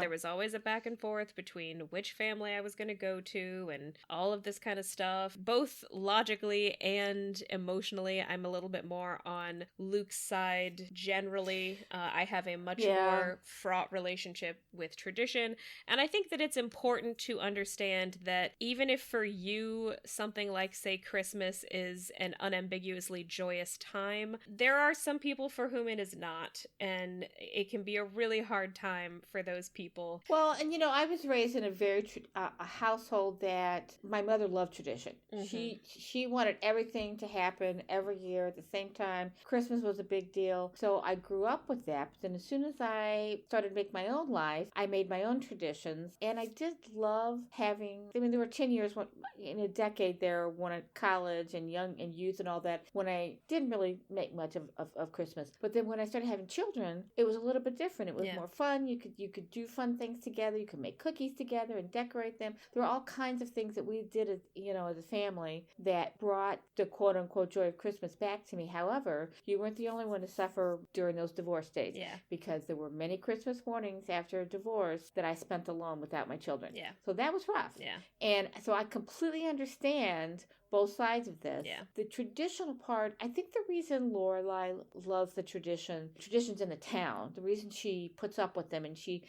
was always a back and forth between which family I was going to go to and all of this kind of stuff. Both logically and emotionally, I'm a little bit more on Luke's side generally. I have a much more fraught relationship with tradition, and I think that it's important to understand that even if for you something like, say, Christmas is an unambiguously joyous joyous time. There are some people for whom it is not, and it can be a really hard time for those people. Well, and I was raised in a very a household that my mother loved tradition. Mm-hmm. She wanted everything to happen every year at the same time. Christmas was a big deal. So I grew up with that. But then as soon as I started to make my own life, I made my own traditions. And I did love having, there were 10 years in a decade there when at college and young and youth and all that, when I didn't really make much of Christmas. But then when I started having children, it was a little bit different. It was more fun. You could do fun things together. You could make cookies together and decorate them. There were all kinds of things that we did as a family that brought the quote unquote joy of Christmas back to me. However, you weren't the only one to suffer during those divorce days. Yeah. Because there were many Christmas mornings after a divorce that I spent alone without my children. Yeah. So that was rough. Yeah. And so I completely understand both sides of this. Yeah. The traditional part, I think the reason Lorelai loves the traditions in the town, the reason she puts up with them and she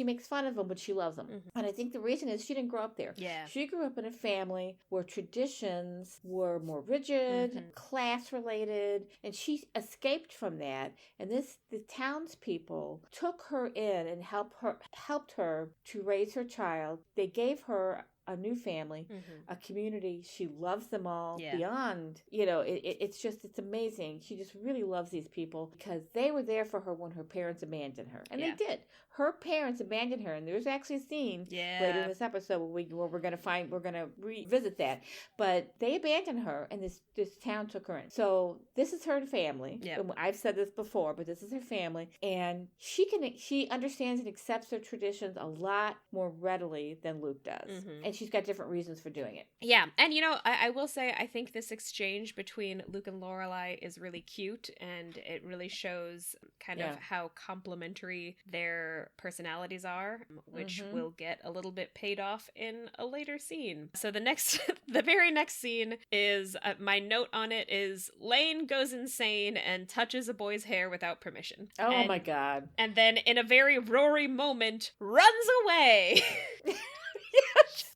makes fun of them, but she loves them. Mm-hmm. And I think the reason is she didn't grow up there. Yeah. She grew up in a family where traditions were more rigid, class related, and she escaped from that. And the townspeople took her in and helped her to raise her child. They gave her a new family, a community. She loves them all beyond, it's amazing. She just really loves these people because they were there for her when her parents abandoned her. And they did. Her parents abandoned her. And there's actually a scene later in this episode where we're going to revisit that. But they abandoned her and this town took her in. So this is her family. Yep. I've said this before, but this is her family. And she understands and accepts their traditions a lot more readily than Luke does. Mm-hmm. And she's got different reasons for doing it. Yeah. And, I will say, I think this exchange between Luke and Lorelai is really cute, and it really shows kind of how complementary their personalities are, which will get a little bit paid off in a later scene. So the very next scene is, my note on it is, Lane goes insane and touches a boy's hair without permission. Oh my God. And then in a very Rory moment, runs away.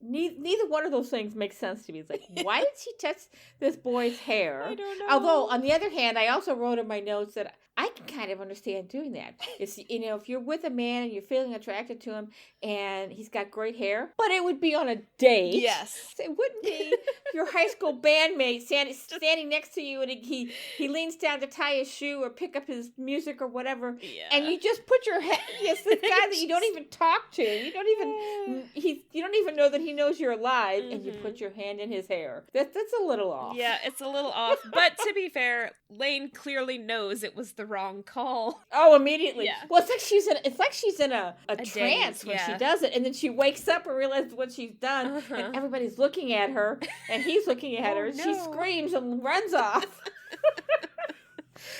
Neither one of those things makes sense to me. It's like, why did she touch this boy's hair? I don't know. Although, on the other hand, I also wrote in my notes that I can kind of understand doing that. It's, if you're with a man and you're feeling attracted to him and he's got great hair, but it would be on a date. Yes. It wouldn't be your high school bandmate standing next to you and he leans down to tie his shoe or pick up his music or whatever. Yeah. And you just put your head, this guy that you don't even talk to. You don't even know that he knows you're alive, and you put your hand in his hair. That's a little off. Yeah, it's a little off. But to be fair, Lane clearly knows it was the wrong call. Oh, immediately. Yeah. Well, it's like she's in a trance when she does it, and then she wakes up and realizes what she's done, and everybody's looking at her, and he's looking at her. No. She screams and runs off.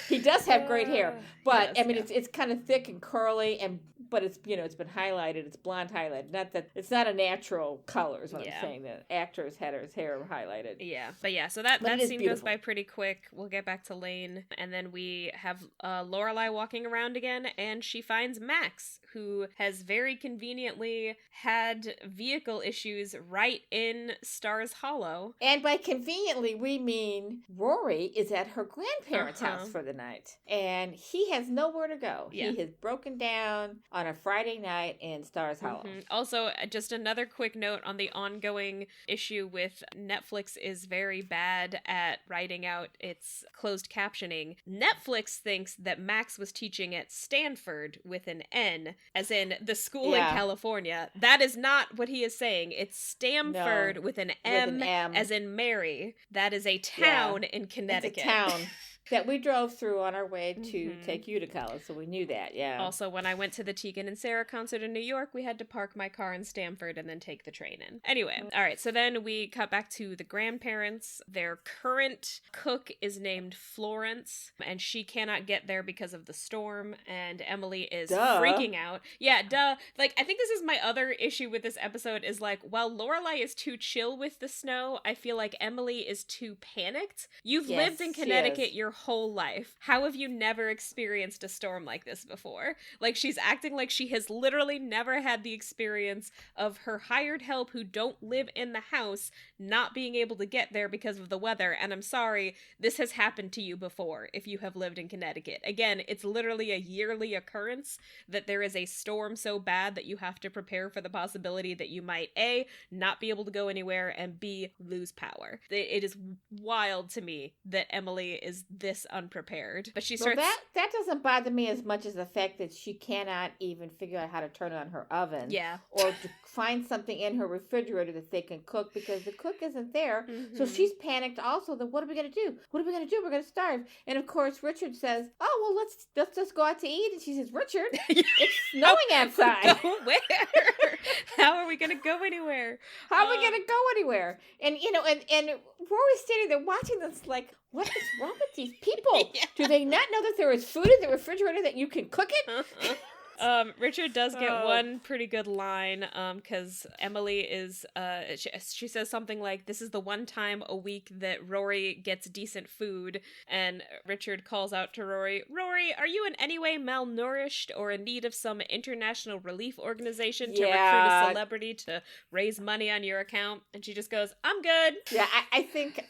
He does have great hair, but it's kind of thick and curly, but it's been highlighted. It's blonde highlighted. Not that it's not a natural color is what I'm saying. The actor's had his hair highlighted. Yeah, but so that scene goes by pretty quick. We'll get back to Lane, and then we have Lorelai walking around again, and she finds Max, who has very conveniently had vehicle issues right in Stars Hollow. And by conveniently, we mean Rory is at her grandparents' house for the night, and he has nowhere to go. Yeah. He has broken down on a Friday night in Stars Hollow. Mm-hmm. Also, just another quick note on the ongoing issue with Netflix is very bad at writing out its closed captioning. Netflix thinks that Max was teaching at Stanford with an N, as in the school in California. That is not what he is saying. It's Stamford with an M, as in Mary. That is a town in Connecticut. It's a town. That we drove through on our way to take you to college, so we knew that, yeah. Also, when I went to the Tegan and Sarah concert in New York, we had to park my car in Stamford and then take the train in. Anyway, all right, so then we cut back to the grandparents. Their current cook is named Florence, and she cannot get there because of the storm, and Emily is freaking out. Yeah, duh. Like, I think this is my other issue with this episode is, like, while Lorelai is too chill with the snow, I feel like Emily is too panicked. You've lived in Connecticut your whole life. How have you never experienced a storm like this before? Like, she's acting like she has literally never had the experience of her hired help who don't live in the house not being able to get there because of the weather. And I'm sorry, this has happened to you before if you have lived in Connecticut. Again, it's literally a yearly occurrence that there is a storm so bad that you have to prepare for the possibility that you might A, not be able to go anywhere, and B, lose power. It is wild to me that Emily is this unprepared. But she starts... that doesn't bother me as much as the fact that she cannot even figure out how to turn on her oven. Yeah. Or to find something in her refrigerator that they can cook because the cook isn't there. So she's panicked also that what are we going to do? What are we going to do? We're going to starve. And of course, Richard says, oh, well, let's just go out to eat. And she says, Richard, it's snowing outside. Go where? How are we going to go anywhere? How are we going to go anywhere? And, and Rory's standing there watching this like, what is wrong with these people? Yeah. Do they not know that there is food in the refrigerator that you can cook it? Richard does get one pretty good line, because Emily is, she says something like, this is the one time a week that Rory gets decent food, and Richard calls out to Rory, Rory, are you in any way malnourished or in need of some international relief organization to recruit a celebrity to raise money on your account? And she just goes, I'm good. Yeah, I think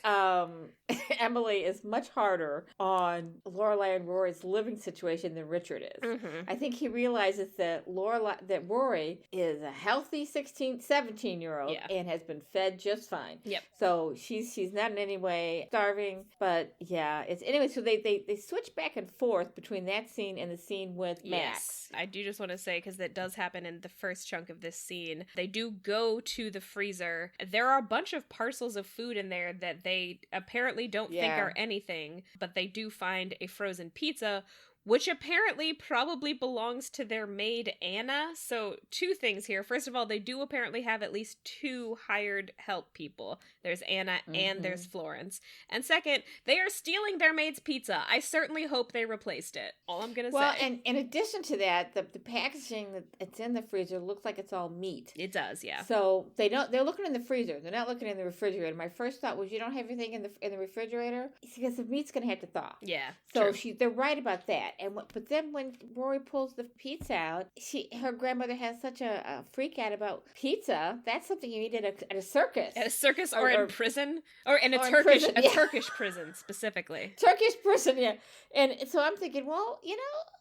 Emily is much harder on Lorelai and Rory's living situation than Richard is. I think he realizes that Rory is a healthy 17-year-old and has been fed just fine. Yep. So she's not in any way starving, but yeah, it's anyway. So they switch back and forth between that scene and the scene with Max. Yes, I do just want to say, because that does happen in the first chunk of this scene. They do go to the freezer. There are a bunch of parcels of food in there that they apparently don't think are anything, but they do find a frozen pizza, which apparently probably belongs to their maid, Anna. So, two things here. First of all, they do apparently have at least two hired help people. There's Anna and there's Florence. And second, they are stealing their maid's pizza. I certainly hope they replaced it. All I'm going to say. Well, and in addition to that, the packaging that's in the freezer looks like it's all meat. It does, yeah. So, they're looking in the freezer. They're not looking in the refrigerator. My first thought was, you don't have everything in the refrigerator? Because the meat's going to have to thaw. Yeah, so they're right about that. But then when Rory pulls the pizza out, her grandmother has such a freak out about pizza. That's something you eat at a circus. At a circus or in prison? Or in a Turkish prison, specifically. Turkish prison, yeah. And so I'm thinking, well,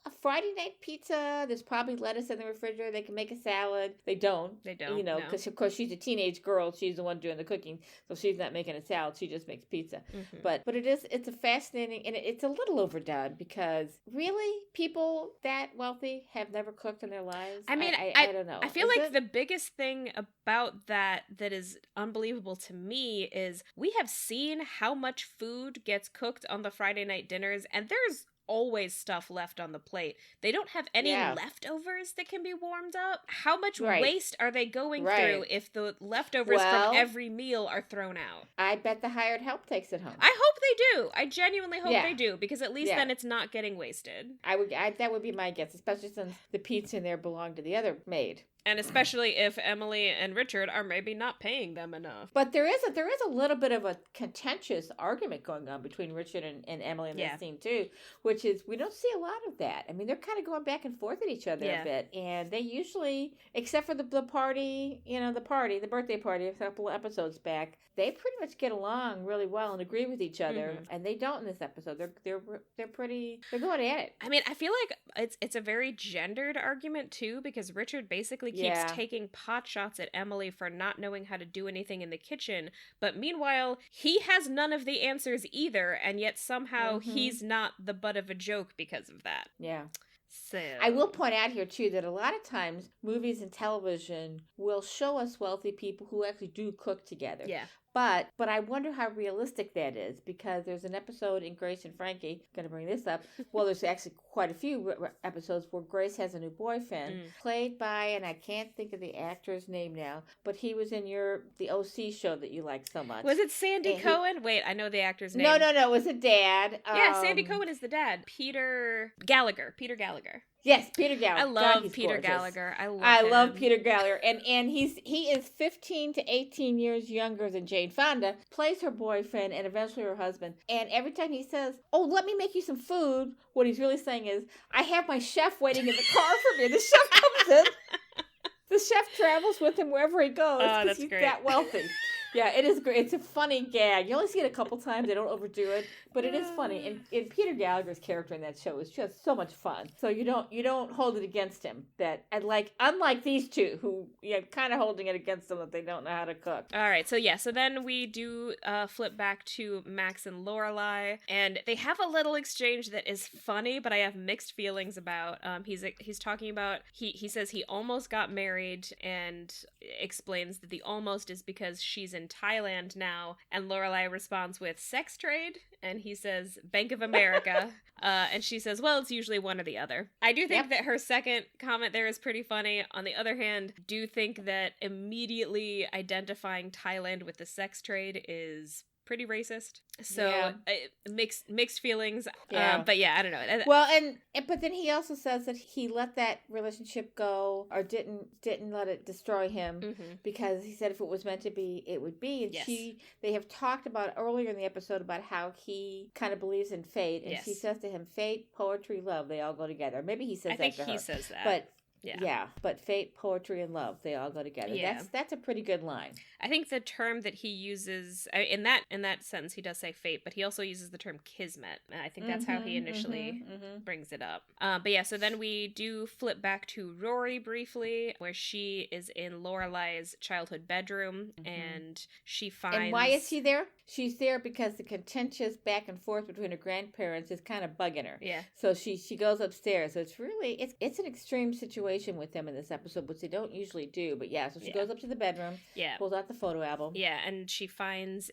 a Friday night pizza, there's probably lettuce in the refrigerator. They can make a salad. They don't. Because, of course, she's a teenage girl. She's the one doing the cooking. So she's not making a salad. She just makes pizza. But it's a fascinating, and it's a little overdone because really, people that wealthy have never cooked in their lives? I mean, I don't know. I feel like the biggest thing about that is unbelievable to me is we have seen how much food gets cooked on the Friday night dinners, and there's always stuff left on the plate. They don't have any leftovers that can be warmed up. How much waste are they going through if the leftovers from every meal are thrown out? I bet the hired help takes it home. I hope they do. I genuinely hope they do, because at least then it's not getting wasted. That would be my guess, especially since the pizza in there belonged to the other maid. And especially if Emily and Richard are maybe not paying them enough. But there is a little bit of a contentious argument going on between Richard and Emily in this scene too, which is we don't see a lot of that. I mean, they're kind of going back and forth at each other a bit, and they usually, except for the party, the birthday party a couple of episodes back, they pretty much get along really well and agree with each other, and they don't in this episode. They're going at it. I mean, I feel like it's a very gendered argument too, because Richard basically keeps taking pot shots at Emily for not knowing how to do anything in the kitchen, but meanwhile, he has none of the answers either, and yet somehow he's not the butt of a joke because of that. Yeah. So I will point out here too that a lot of times movies and television will show us wealthy people who actually do cook together. Yeah. But I wonder how realistic that is, because there's an episode in Grace and Frankie, going to bring this up, well, there's actually quite a few episodes where Grace has a new boyfriend, played by, and I can't think of the actor's name now, but he was in the OC show that you like so much. Was it Sandy Cohen? Wait, I know the actor's name. No, it was a dad. Yeah, Sandy Cohen is the dad. Peter Gallagher. Yes, Peter Gallagher. I love God, Peter gorgeous. Gallagher. I love him. Peter Gallagher, and he is 15 to 18 years younger than Jane Fonda. Plays her boyfriend and eventually her husband. And every time he says, "Oh, let me make you some food," what he's really saying is, "I have my chef waiting in the car for me." The chef comes in. The chef travels with him wherever he goes because he's that wealthy. Yeah, it is great. It's a funny gag. You only see it a couple times. They don't overdo it, but it is funny. And Peter Gallagher's character in that show is just so much fun. So you don't hold it against him. Unlike these two, who kind of holding it against them that they don't know how to cook. All right, so then we do flip back to Max and Lorelai, and they have a little exchange that is funny, but I have mixed feelings about. He's talking about he says he almost got married and explains that the almost is because she's in Thailand now, and Lorelai responds with sex trade, and he says Bank of America, and she says, well, it's usually one or the other. I do think that her second comment there is pretty funny. On the other hand, do think that immediately identifying Thailand with the sex trade is pretty racist. So mixed feelings. Yeah. But yeah, I don't know. Well, but then he also says that he let that relationship go, or didn't let it destroy him, because he said if it was meant to be, it would be. And they have talked about earlier in the episode about how he kind of believes in fate, and she says to him, "Fate, poetry, love, they all go together." Maybe he says that to her. I think he says that. But but fate, poetry, and love, they all go together. Yeah. That's a pretty good line. I think the term that he uses in that sentence, he does say fate, but he also uses the term kismet. And I think that's how he initially brings it up. But yeah, so then we do flip back to Rory briefly, where she is in Lorelai's childhood bedroom, and she finds... And why is she there? She's there because the contentious back and forth between her grandparents is kind of bugging her. Yeah. So she goes upstairs. So it's really, it's an extreme situation with them in this episode, which they don't usually do. But so she goes up to the bedroom, pulls out the photo album. Yeah, and she finds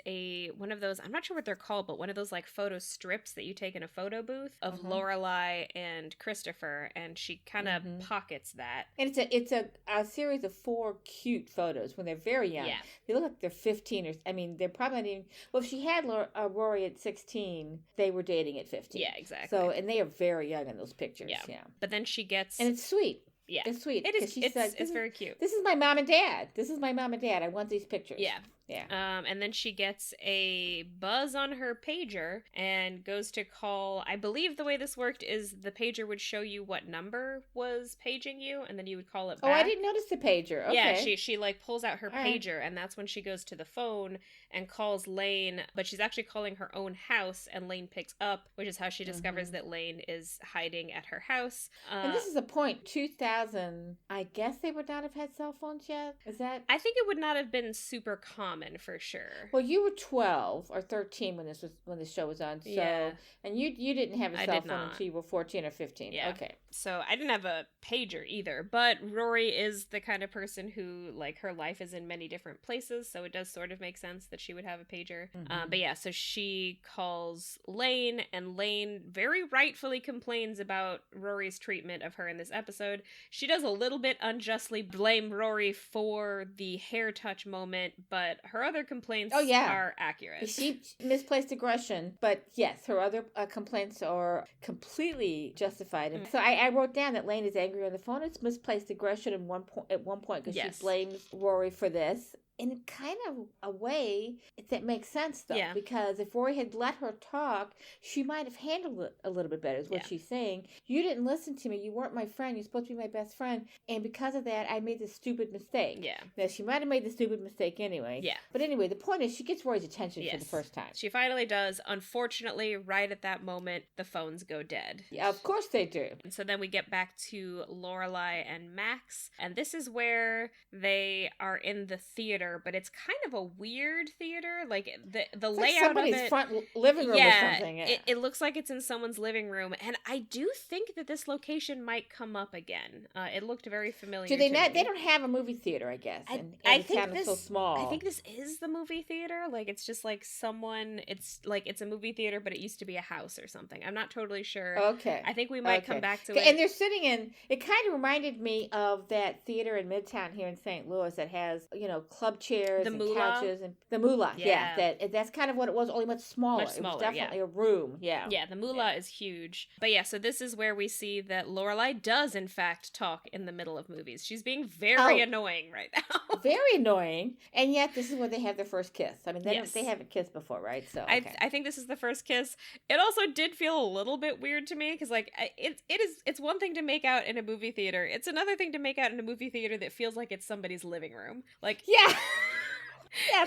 one of those, I'm not sure what they're called, but one of those like photo strips that you take in a photo booth of Lorelai and Christopher, and she kind of pockets that. And it's a series of 4 cute photos when they're very young. Yeah. They look like they're 15 they're probably not even... Well, if she had Rory at 16, they were dating at 15. Yeah, exactly. So, and they are very young in those pictures. Yeah. But then she gets... And it's sweet. Yeah. It's sweet. It is. It's very cute. This is my mom and dad. I want these pictures. Yeah. Yeah. And then she gets a buzz on her pager and goes to call. I believe the way this worked is the pager would show you what number was paging you, and then you would call it back. Oh, I didn't notice the pager. Okay. Yeah, she like pulls out her pager, and that's when she goes to the phone and calls Lane, but she's actually calling her own house, and Lane picks up, which is how she discovers that Lane is hiding at her house. And this is a point, 2000, I guess they would not have had cell phones yet? Is that? I think it would not have been super common for sure. Well, you were 12 or 13 when this show was on, so and you didn't have a cell phone until you were 14 or 15. Yeah. Okay. So I didn't have a pager either, but Rory is the kind of person who, like, her life is in many different places, so it does sort of make sense that she would have a pager. But yeah, so she calls Lane, and Lane very rightfully complains about Rory's treatment of her in this episode. She does a little bit unjustly blame Rory for the hair touch moment, but her other complaints are accurate. She misplaced aggression, but yes, her other complaints are completely justified. And so I wrote down that Lane is angry on the phone. It's misplaced aggression at one point because she blames Rory for this. In kind of a way that makes sense, though, because if Rory had let her talk, she might have handled it a little bit better, is what she's saying. You didn't listen to me. You weren't my friend. You're supposed to be my best friend. And because of that, I made this stupid mistake. Yeah. Now, she might have made the stupid mistake anyway. Yeah. But anyway, the point is she gets Rory's attention for the first time. She finally does. Unfortunately, right at that moment, the phones go dead. Yeah, of course they do. And so then we get back to Lorelai and Max. And this is where they are in the theater, but it's kind of a weird theater. Like the layout of it, front living room or something. It looks like it's in someone's living room, and I do think that this location might come up again. It looked very familiar. Do they not? They don't have a movie theater, I guess. I think the town is so small. I think this is the movie theater. Like it's just like it's a movie theater, but it used to be a house or something. I'm not totally sure. Okay. I think we might come back to it. And they're sitting in. It kind of reminded me of that theater in Midtown here in St. Louis that has club club chairs The and moolah? couches and the moolah. Yeah. That's kind of what it was, only much smaller. Much smaller, It was definitely a room. Yeah. Yeah, the moolah is huge. But yeah, so this is where we see that Lorelai does in fact talk in the middle of movies. She's being very annoying right now. Very annoying. And yet this is where they have their first kiss. I mean, they haven't kissed before, right? So okay. I think this is the first kiss. It also did feel a little bit weird to me because like it's one thing to make out in a movie theater. It's another thing to make out in a movie theater that feels like it's somebody's living room. Like yeah. Yeah,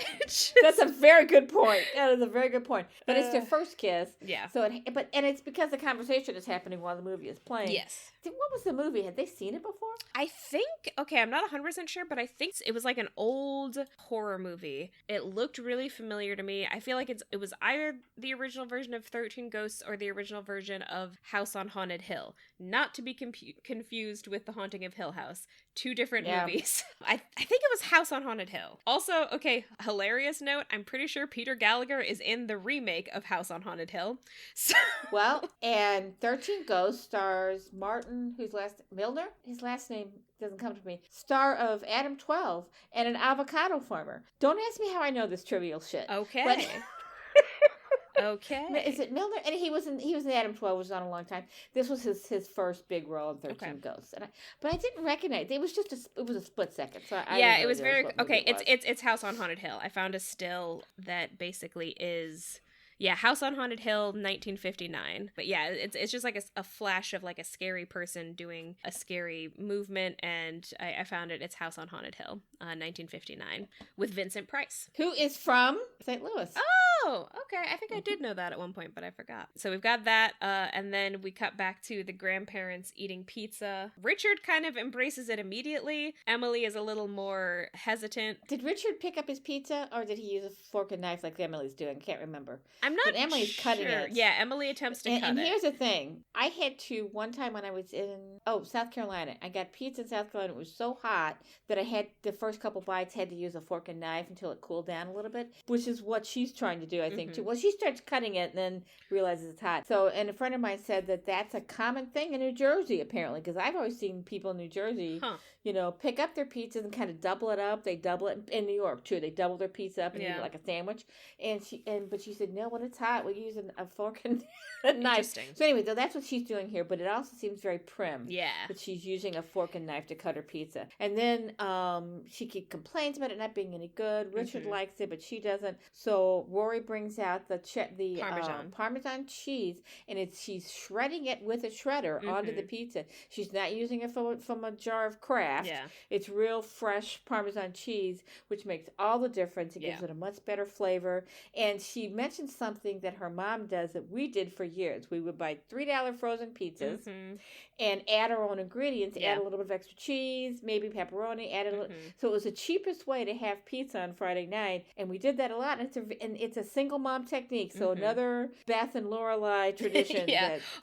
that's a very good point. That is a very good point. But it's their first kiss. Yeah. So it's because the conversation is happening while the movie is playing. Yes. What was the movie? Had they seen it before? I think, okay, I'm not 100% sure, but I think it was like an old horror movie. It looked really familiar to me. I feel like it was either the original version of 13 Ghosts or the original version of House on Haunted Hill. Not to be confused with The Haunting of Hill House. Two different movies. I think it was House on Haunted Hill. Also, okay, hilarious note, I'm pretty sure Peter Gallagher is in the remake of House on Haunted Hill. So well, and 13 Ghosts stars Martin, Milner? His last name doesn't come to me. Star of Adam 12 and an avocado farmer. Don't ask me how I know this trivial shit. Okay. But okay. Is it Milner? And he was in Adam 12, which was on a long time. This was his first big role in 13 Ghosts. But I didn't recognize it. Was just it was a split second. So it was very okay. It's House on Haunted Hill. I found a still that basically is House on Haunted Hill, 1959. But yeah, it's just like a flash of like a scary person doing a scary movement, and I found it. It's House on Haunted Hill, 1959, with Vincent Price, who is from St. Louis. Oh, okay. I think I did know that at one point, but I forgot. So we've got that, and then we cut back to the grandparents eating pizza. Richard kind of embraces it immediately. Emily is a little more hesitant. Did Richard pick up his pizza, or did he use a fork and knife like Emily's doing? I can't remember. I'm not But Emily's sure. cutting it. Yeah, Emily attempts to cut it. And here's the thing. I had to, one time when I was in, South Carolina, I got pizza in South Carolina. It was so hot that I had, the first couple bites, had to use a fork and knife until it cooled down a little bit, which is what she's trying to do, I think, too. Well, she starts cutting it and then realizes it's hot. So, and a friend of mine said that that's a common thing in New Jersey, apparently, because I've always seen people in New Jersey, pick up their pizzas and kind of double it up. They double it in New York, too. They double their pizza up and eat it like a sandwich. But she said, no, when it's hot, we use a fork and a knife. So anyway, though, that's what she's doing here, but it also seems very prim. Yeah. That she's using a fork and knife to cut her pizza. And then she complains about it not being any good. Richard likes it, but she doesn't. So Rory brings out the Parmesan cheese, and she's shredding it with a shredder onto the pizza. She's not using it from a jar of Kraft. Yeah. It's real fresh Parmesan cheese, which makes all the difference. It gives it a much better flavor. And she mentioned something that her mom does that we did for years. We would buy $3 frozen pizzas and add our own ingredients, add a little bit of extra cheese, maybe pepperoni, add a little. So it was the cheapest way to have pizza on Friday night, and we did that a lot. And it's a single mom technique. So another Beth and Lorelai tradition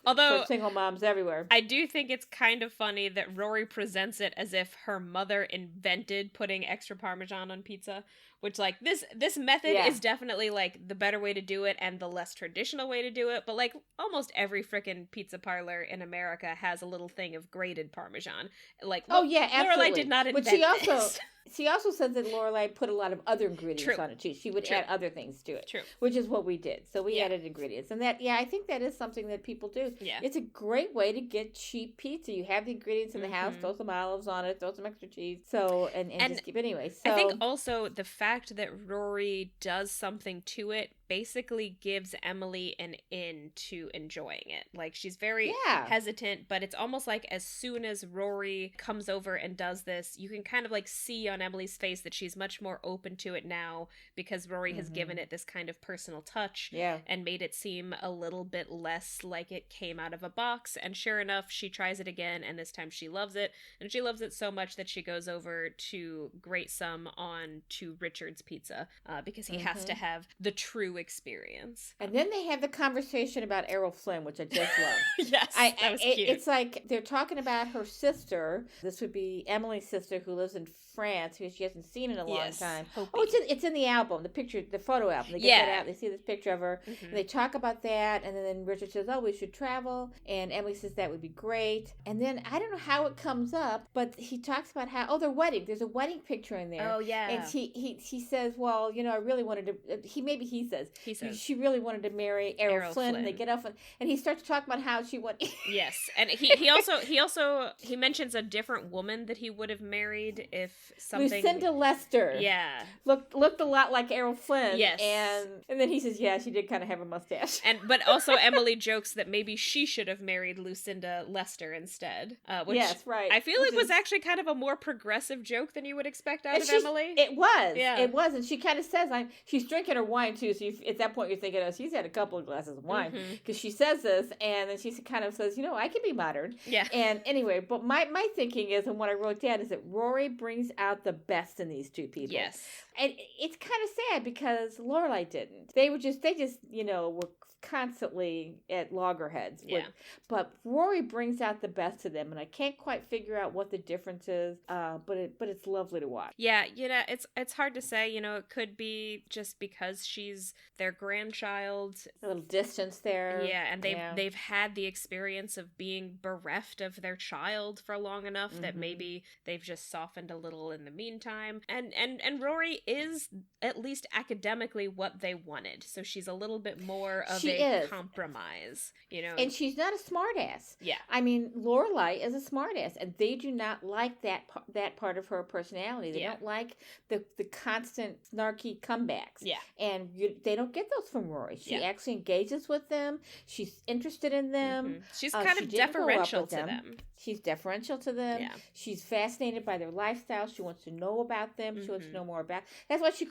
for single moms everywhere. I do think it's kind of funny that Rory presents it as if her mother invented putting extra Parmesan on pizza, which like this method is definitely like the better way to do it and the less traditional way to do it. But like almost every frickin' pizza parlor in America has a little thing of grated Parmesan. Like, absolutely. Lorelai did not invent this. She also said that Lorelai put a lot of other ingredients on it too. She would add other things to it, which is what we did. So we added ingredients, and that I think that is something that people do. Yeah, it's a great way to get cheap pizza. You have the ingredients in the house, throw some olives on it, throw some extra cheese. So and just keep anyway. So I think also the fact that Rory does something to it basically gives Emily an in to enjoying it. Like she's very hesitant, but it's almost like as soon as Rory comes over and does this, you can kind of like see on Emily's face that she's much more open to it now because Rory has given it this kind of personal touch and made it seem a little bit less like it came out of a box. And sure enough, she tries it again, and this time she loves it, and she loves it so much that she goes over to grate some on to Richard's pizza because he has to have the true experience. And then they have the conversation about Errol Flynn, which I just love. Yes, that was cute. It's like they're talking about her sister. This would be Emily's sister, who lives in France, who she hasn't seen in a long time. Hopi. Oh, it's in the album, the photo album. They get that out. They see this picture of her. Mm-hmm. And they talk about that, and then Richard says, "Oh, we should travel," and Emily says that would be great. And then I don't know how it comes up, but he talks about how their wedding. There's a wedding picture in there. Oh yeah. And he says, "Well, I really wanted to." He says she really wanted to marry Errol Flynn. And they get off, and he starts to talk about how she went. Yes, and he also mentions a different woman that he would have married if something. Lucinda Lester. Yeah, looked a lot like Errol Flynn. Yes, and then he says, "Yeah, she did kind of have a mustache." But also Emily jokes that maybe she should have married Lucinda Lester instead. Which yes, right. I feel like was actually kind of a more progressive joke than you would expect out of Emily. It was. Yeah. It was, and she kind of says, she's drinking her wine too. So at that point, you're thinking, "Oh, she's had a couple of glasses of wine," because she says this, and then she kind of says, "I can be modern." Yeah. And anyway, but my thinking is, and what I wrote down is that Rory brings out the best in these two people. Yes. And it's kind of sad because Lorelai didn't. They just were constantly at loggerheads. Yeah. But Rory brings out the best of them, and I can't quite figure out what the difference is. But it's lovely to watch. Yeah, it's hard to say. It could be just because she's their grandchild. A little distance there. Yeah, and they've had the experience of being bereft of their child for long enough that maybe they've just softened a little in the meantime. And Rory is at least academically what they wanted, so she's a little bit more of a compromise, And she's not a smartass. Yeah. I mean, Lorelai is a smartass, and they do not like that part of her personality. They don't like the constant snarky comebacks. Yeah. And they don't get those from Rory. She actually engages with them. She's interested in them. She's kind of deferential to them. She's deferential to them. Yeah. She's fascinated by their lifestyle. She wants to know about them. She wants to know more about. That's why she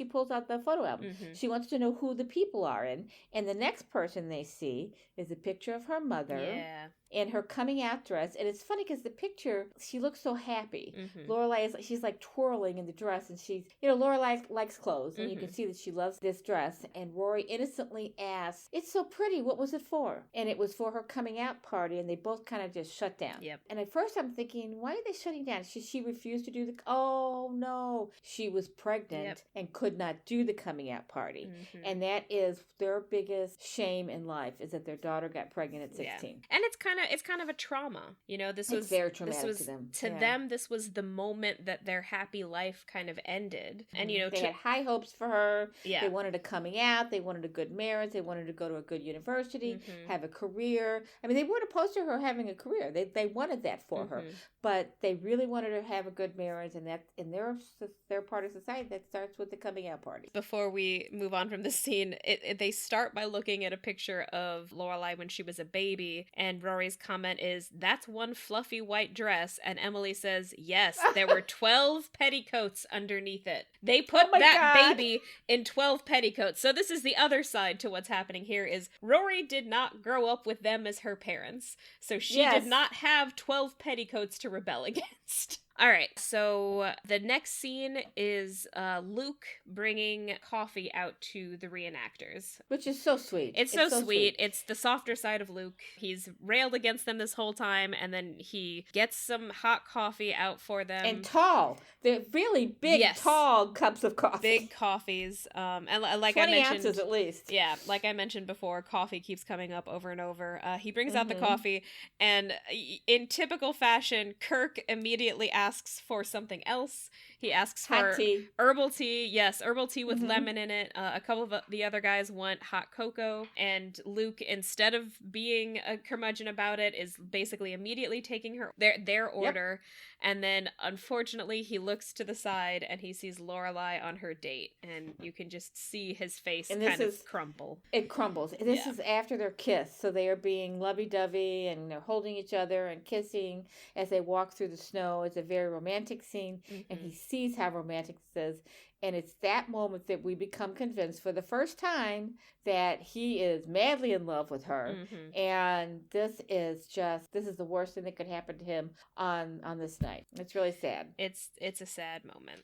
pulls out the photo album. She wants to know who the people are and the next person they see is a picture of her mother. Yeah. In her coming out dress. And it's funny because the picture, she looks so happy. Lorelai she's like twirling in the dress, and she's, Lorelai likes clothes, and you can see that she loves this dress. And Rory innocently asks, "It's so pretty, what was it for?" And it was for her coming out party, and they both kind of just shut down. Yep. And at first I'm thinking, why are they shutting down? She refused to do oh no, she was pregnant and could not do the coming out party. And that is their biggest shame in life, is that their daughter got pregnant at 16. And it's kind of a trauma. This was very traumatic to them. To them, this was the moment that their happy life kind of ended. And they had high hopes for her. Yeah. They wanted a coming out. They wanted a good marriage. They wanted to go to a good university, have a career. I mean, they weren't opposed to her having a career. They wanted that for her, but they really wanted her to have a good marriage. And that in their part of society, that starts with the coming out party. Before we move on from this scene, they start by looking at a picture of Lorelai when she was a baby, and Rory's comment is, "That's one fluffy white dress," and Emily says, "Yes, there were 12 petticoats underneath it." They put baby in 12 petticoats. So this is the other side to what's happening here, is Rory did not grow up with them as her parents, so she did not have 12 petticoats to rebel against. All right, so the next scene is Luke bringing coffee out to the reenactors. Which is so sweet. It's so sweet. It's the softer side of Luke. He's railed against them this whole time, and then he gets some hot coffee out for them. And tall. They're really big, tall cups of coffee. Big coffees. And like 20 I mentioned, ounces at least. Yeah, like I mentioned before, coffee keeps coming up over and over. He brings out the coffee, and in typical fashion, Kirk immediately asks for something else. He asks for herbal tea. Yes, herbal tea with lemon in it. A couple of the other guys want hot cocoa. And Luke, instead of being a curmudgeon about it, is basically immediately taking their order. And then, unfortunately, he looks to the side and he sees Lorelai on her date. And you can just see his face kind of crumble. It crumbles. This is after their kiss. So they are being lovey-dovey and they're holding each other and kissing as they walk through the snow. It's a very romantic scene. And he sees how romantic this is. And it's that moment that we become convinced for the first time that he is madly in love with her. And this is the worst thing that could happen to him on this night. It's really sad. It's a sad moment.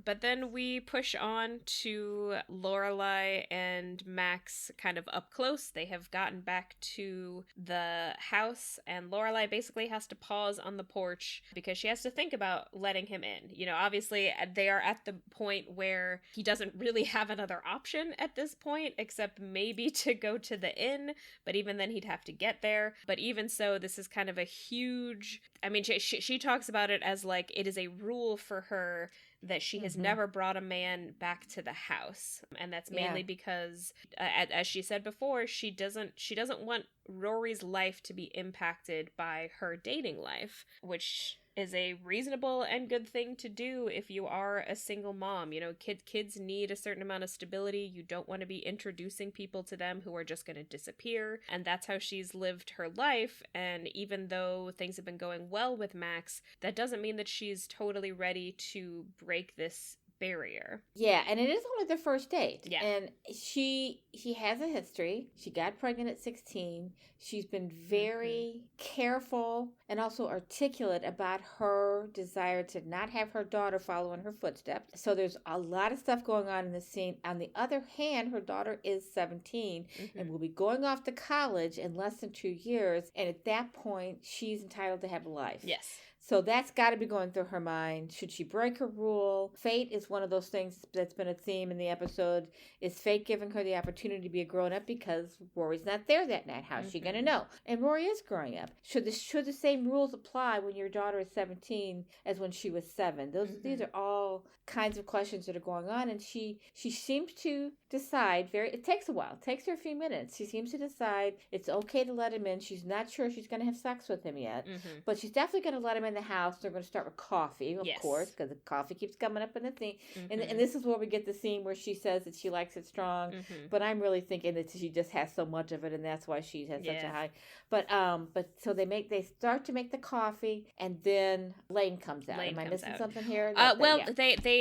But then we push on to Lorelai and Max kind of up close. They have gotten back to the house, and Lorelai basically has to pause on the porch because she has to think about letting him in. You know, obviously they are at the point where he doesn't really have another option at this point except maybe to go to the inn, but even then he'd have to get there. But even so, this is kind of a huge, I mean, she talks about it as like it is a rule for her that she has never brought a man back to the house, and that's mainly because, as she said before, she doesn't want Rory's life to be impacted by her dating life, which is a reasonable and good thing to do if you are a single mom. You know, kids need a certain amount of stability. You don't want to be introducing people to them who are just going to disappear, and that's how she's lived her life. And even though things have been going well with Max, that doesn't mean that she's totally ready to break this barrier. Yeah, and it is only their first date. Yeah. And he has a history. She got pregnant at 16. She's been very careful and also articulate about her desire to not have her daughter follow in her footsteps. So there's a lot of stuff going on in the scene. On the other hand, her daughter is 17 and will be going off to college in less than 2 years. And at that point, she's entitled to have a life. Yes. So that's got to be going through her mind. Should she break her rule? Fate is one of those things that's been a theme in the episode. Is fate giving her the opportunity to be a grown-up because Rory's not there that night? How's she going to know? And Rory is growing up. Should the same rules apply when your daughter is 17 as when she was 7? These are all kinds of questions that are going on, and she seems to decide it takes a while. It takes her a few minutes. She seems to decide it's okay to let him in. She's not sure she's going to have sex with him yet, but she's definitely going to let him in the house. They're going to start with coffee, of course, because the coffee keeps coming up in the thing. And this is where we get the scene where she says that she likes it strong, but I'm really thinking that she just has so much of it, and that's why she has such a high. But so they start to make the coffee, and then Lane comes out. Am I missing something here?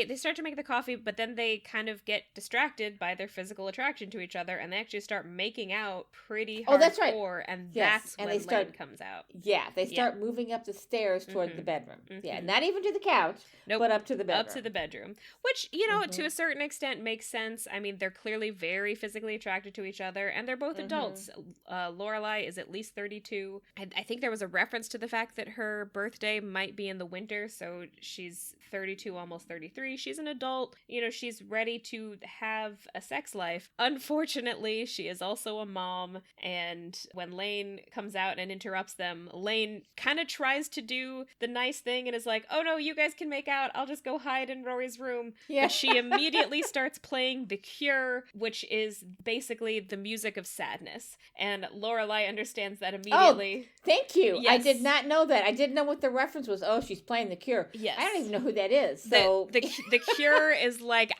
They start to make the coffee, but then they kind of get distracted by their physical attraction to each other, and they actually start making out pretty hardcore. Oh, that's right. And that's when Lane comes out. Yeah, they start moving up the stairs toward the bedroom. Yeah, not even to the couch, but up to the bedroom. Up to the bedroom, which, you know, to a certain extent makes sense. I mean, they're clearly very physically attracted to each other, and they're both adults. Lorelai is at least 32. I think there was a reference to the fact that her birthday might be in the winter, so she's 32, almost 33. She's an adult. You know, she's ready to have a sex life. Unfortunately, she is also a mom, and when Lane comes out and interrupts them, Lane kind of tries to do the nice thing and is like, oh no, you guys can make out. I'll just go hide in Rory's room. Yeah. But she immediately starts playing The Cure, which is basically the music of sadness. And Lorelai understands that immediately. Oh, thank you. Yes. I did not know that. I didn't know what the reference was. Oh, she's playing The Cure. Yes. I don't even know who that is. So the Cure is like,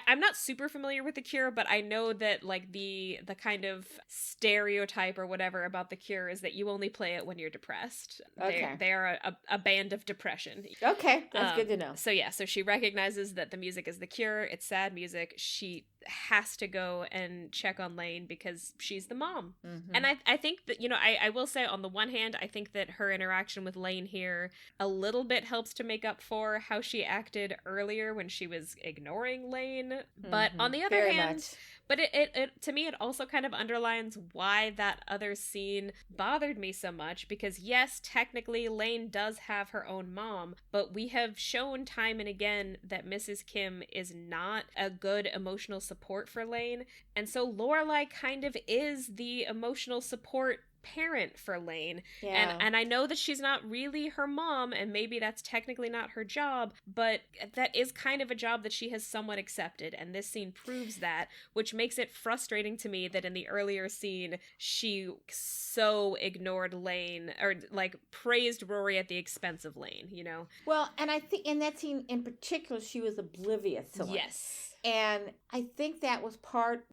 I'm not super familiar with The Cure, but I know that like the kind of stereotype or whatever about The Cure is that you only play it when you're depressed. Okay. They are a band of depression. Okay, that's good to know. So she recognizes that the music is The Cure. It's sad music. She has to go and check on Lane because she's the mom. And I think that, you know, I will say on the one hand, I think that her interaction with Lane here a little bit helps to make up for how she acted earlier when she was ignoring Lane. But on the other hand, but it to me, it also kind of underlines why that other scene bothered me so much, because yes, technically Lane does have her own mom, but we have shown time and again that Mrs. Kim is not a good emotional support for Lane, and so Lorelai kind of is the emotional support parent for Lane. And I know that she's not really her mom, and maybe that's technically not her job, but that is kind of a job that she has somewhat accepted, and this scene proves that, which makes it frustrating to me that in the earlier scene she so ignored Lane, or like praised Rory at the expense of Lane, you know? Well, and I think in that scene in particular she was oblivious to Lane. Yes. And I think that was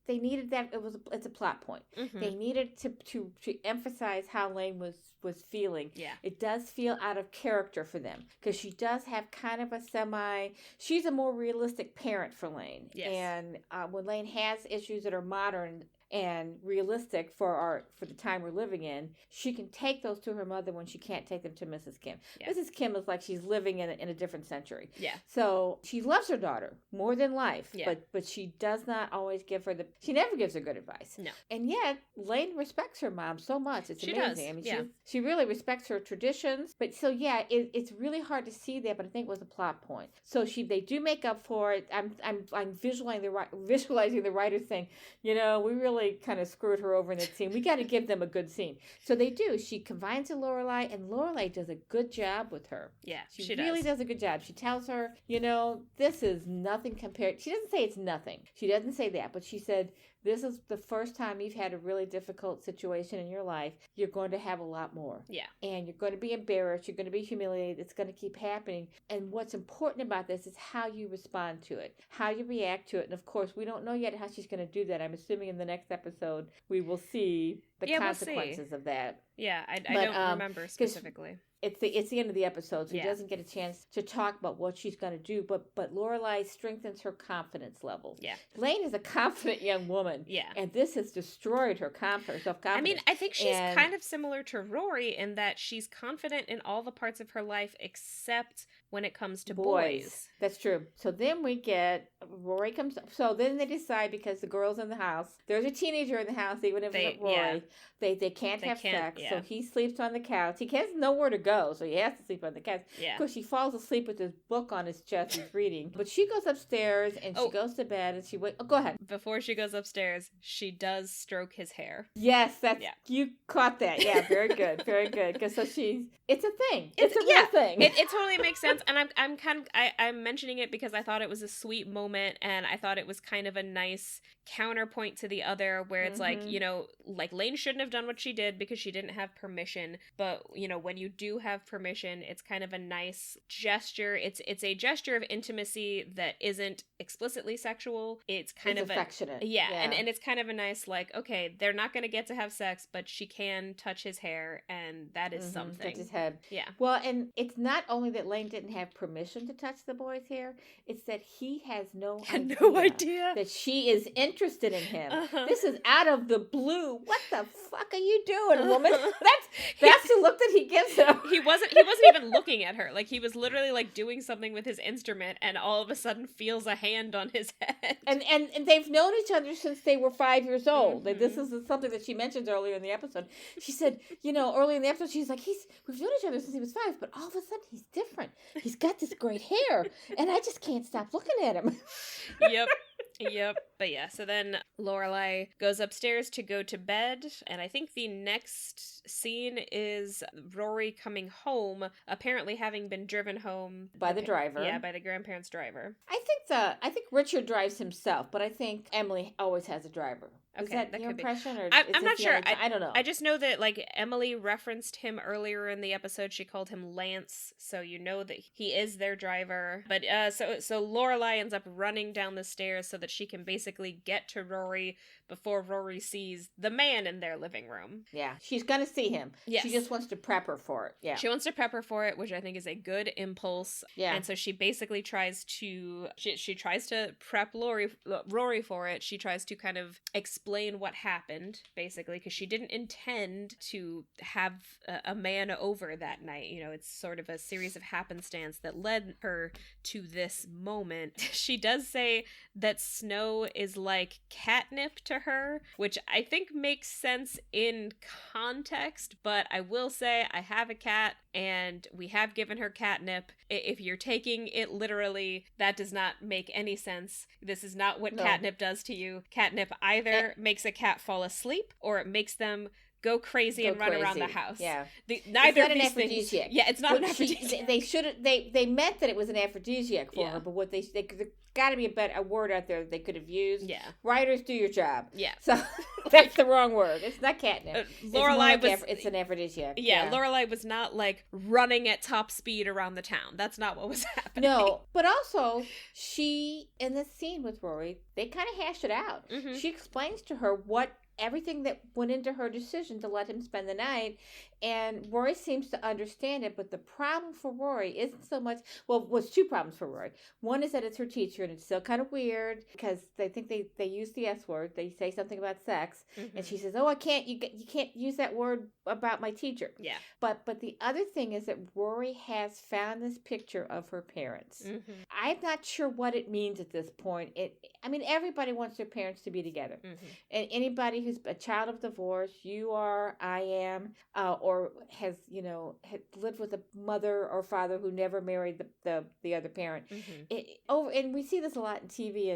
they needed that. It's a plot point. They needed to emphasize how Lane was feeling. Yeah. It does feel out of character for them because she does have kind of she's a more realistic parent for Lane. Yes. And when Lane has issues that are modern and realistic for the time we're living in, she can take those to her mother when she can't take them to Mrs. Kim. Yeah. Mrs. Kim is like she's living in a different century. Yeah. So she loves her daughter more than life, but she does not always give her she never gives her good advice. No. And yet Lane respects her mom so much. It's amazing. Does. I mean, she really respects her traditions. But so it's really hard to see that, but I think it was a plot point. So they do make up for it. I'm visualizing the writer saying, we really kind of screwed her over in that scene. We got to give them a good scene. So they do. She confides in Lorelai, and Lorelai does a good job with her. Yeah, she really does a good job. She tells her, this is nothing compared. She doesn't say it's nothing. She doesn't say that, but she said, this is the first time you've had a really difficult situation in your life. You're going to have a lot more. Yeah. And you're going to be embarrassed. You're going to be humiliated. It's going to keep happening. And what's important about this is how you respond to it, how you react to it. And of course, we don't know yet how she's going to do that. I'm assuming in the next episode, we will see the consequences of that. Yeah, I don't remember specifically. It's the end of the episode, so he doesn't get a chance to talk about what she's going to do. But Lorelai strengthens her confidence levels. Yeah, Lane is a confident young woman. Yeah, and this has destroyed her self-confidence. I mean, I think she's kind of similar to Rory in that she's confident in all the parts of her life except when it comes to boys. That's true. So then we get Rory comes. So then they decide, because the girl's in the house, there's a teenager in the house, even if it's Rory. They can't have sex, so he sleeps on the couch. He has nowhere to go, so he has to sleep on the couch. Yeah. Of course, he falls asleep with his book on his chest. He's reading. But she goes upstairs, and she goes to bed, and she waits. Oh, go ahead. Before she goes upstairs, she does stroke his hair. Yes, you caught that. Yeah, very good. Very good. Because it's a thing. It's a real thing. It totally makes sense. And I'm mentioning it because I thought it was a sweet moment, and I thought it was kind of a nice counterpoint to the other, where it's like Lane shouldn't have done what she did because she didn't have permission, but when you do have permission, it's kind of a nice gesture. It's a gesture of intimacy that isn't explicitly sexual. It's affectionate. And it's kind of a nice, like, okay, they're not going to get to have sex, but she can touch his hair, and that is something. Touch his head. Yeah. Well, and it's not only that Lane didn't have permission to touch the boy's hair, it's that he has no idea that she is interested in him. This is out of the blue. What the fuck are you doing, woman? That's the look that he gives her. He wasn't even looking at her. Like, he was literally like doing something with his instrument, and all of a sudden feels a hand on his head. And they've known each other since they were 5 years old. This is something that she mentions earlier in the episode. She said, early in the episode, she's like, we've known each other since he was 5, but all of a sudden he's different. He's got this great hair, and I just can't stop looking at him. Yep. But yeah, so then Lorelai goes upstairs to go to bed, and I think the next scene is Rory coming home, apparently having been driven home by the driver. Yeah, by the grandparents' driver. I think Richard drives himself, but I think Emily always has a driver. Is that your impression? Or I'm not sure. I don't know. I just know that, like, Emily referenced him earlier in the episode. She called him Lance, so you know that he is their driver. But so Lorelai ends up running down the stairs so that she can basically get to Rory before Rory sees the man in their living room. Yeah, she's gonna see him. Yes. She just wants to prep her for it. Yeah, she wants to prep her for it, which I think is a good impulse. Yeah, and so she basically tries to prep Rory for it. She tries to kind of explain what happened, basically, because she didn't intend to have a man over that night. It's sort of a series of happenstance that led her to this moment. She does say that snow is like catnip to her, which I think makes sense in context, but I will say I have a cat and we have given her catnip. If you're taking it literally, that does not make any sense. This is not what catnip does to you. Catnip either makes a cat fall asleep or it makes them go crazy and run around the house. Yeah. Neither of these things. Yeah, it's not an aphrodisiac. They meant that it was an aphrodisiac for her, but what there got to be a word out there that they could have used. Yeah. Writers, do your job. Yeah. So that's the wrong word. It's not catnip. Lorelai it's an aphrodisiac. Yeah, Lorelai was not like running at top speed around the town. That's not what was happening. No, but also she, in this scene with Rory, they kind of hash it out. Mm-hmm. She explains to her everything that went into her decision to let him spend the night, And Rory seems to understand it, but the problem for Rory isn't so much, well, was two problems for Rory. One is that it's her teacher, and it's still kind of weird because they think they use the S word. They say something about sex, and she says, "Oh, I can't. You can't use that word about my teacher." Yeah. But the other thing is that Rory has found this picture of her parents. I'm not sure what it means at this point. I mean, everybody wants their parents to be together, and anybody who's a child of divorce, you are, I am, or has lived with a mother or father who never married the other parent. And we see this a lot in TV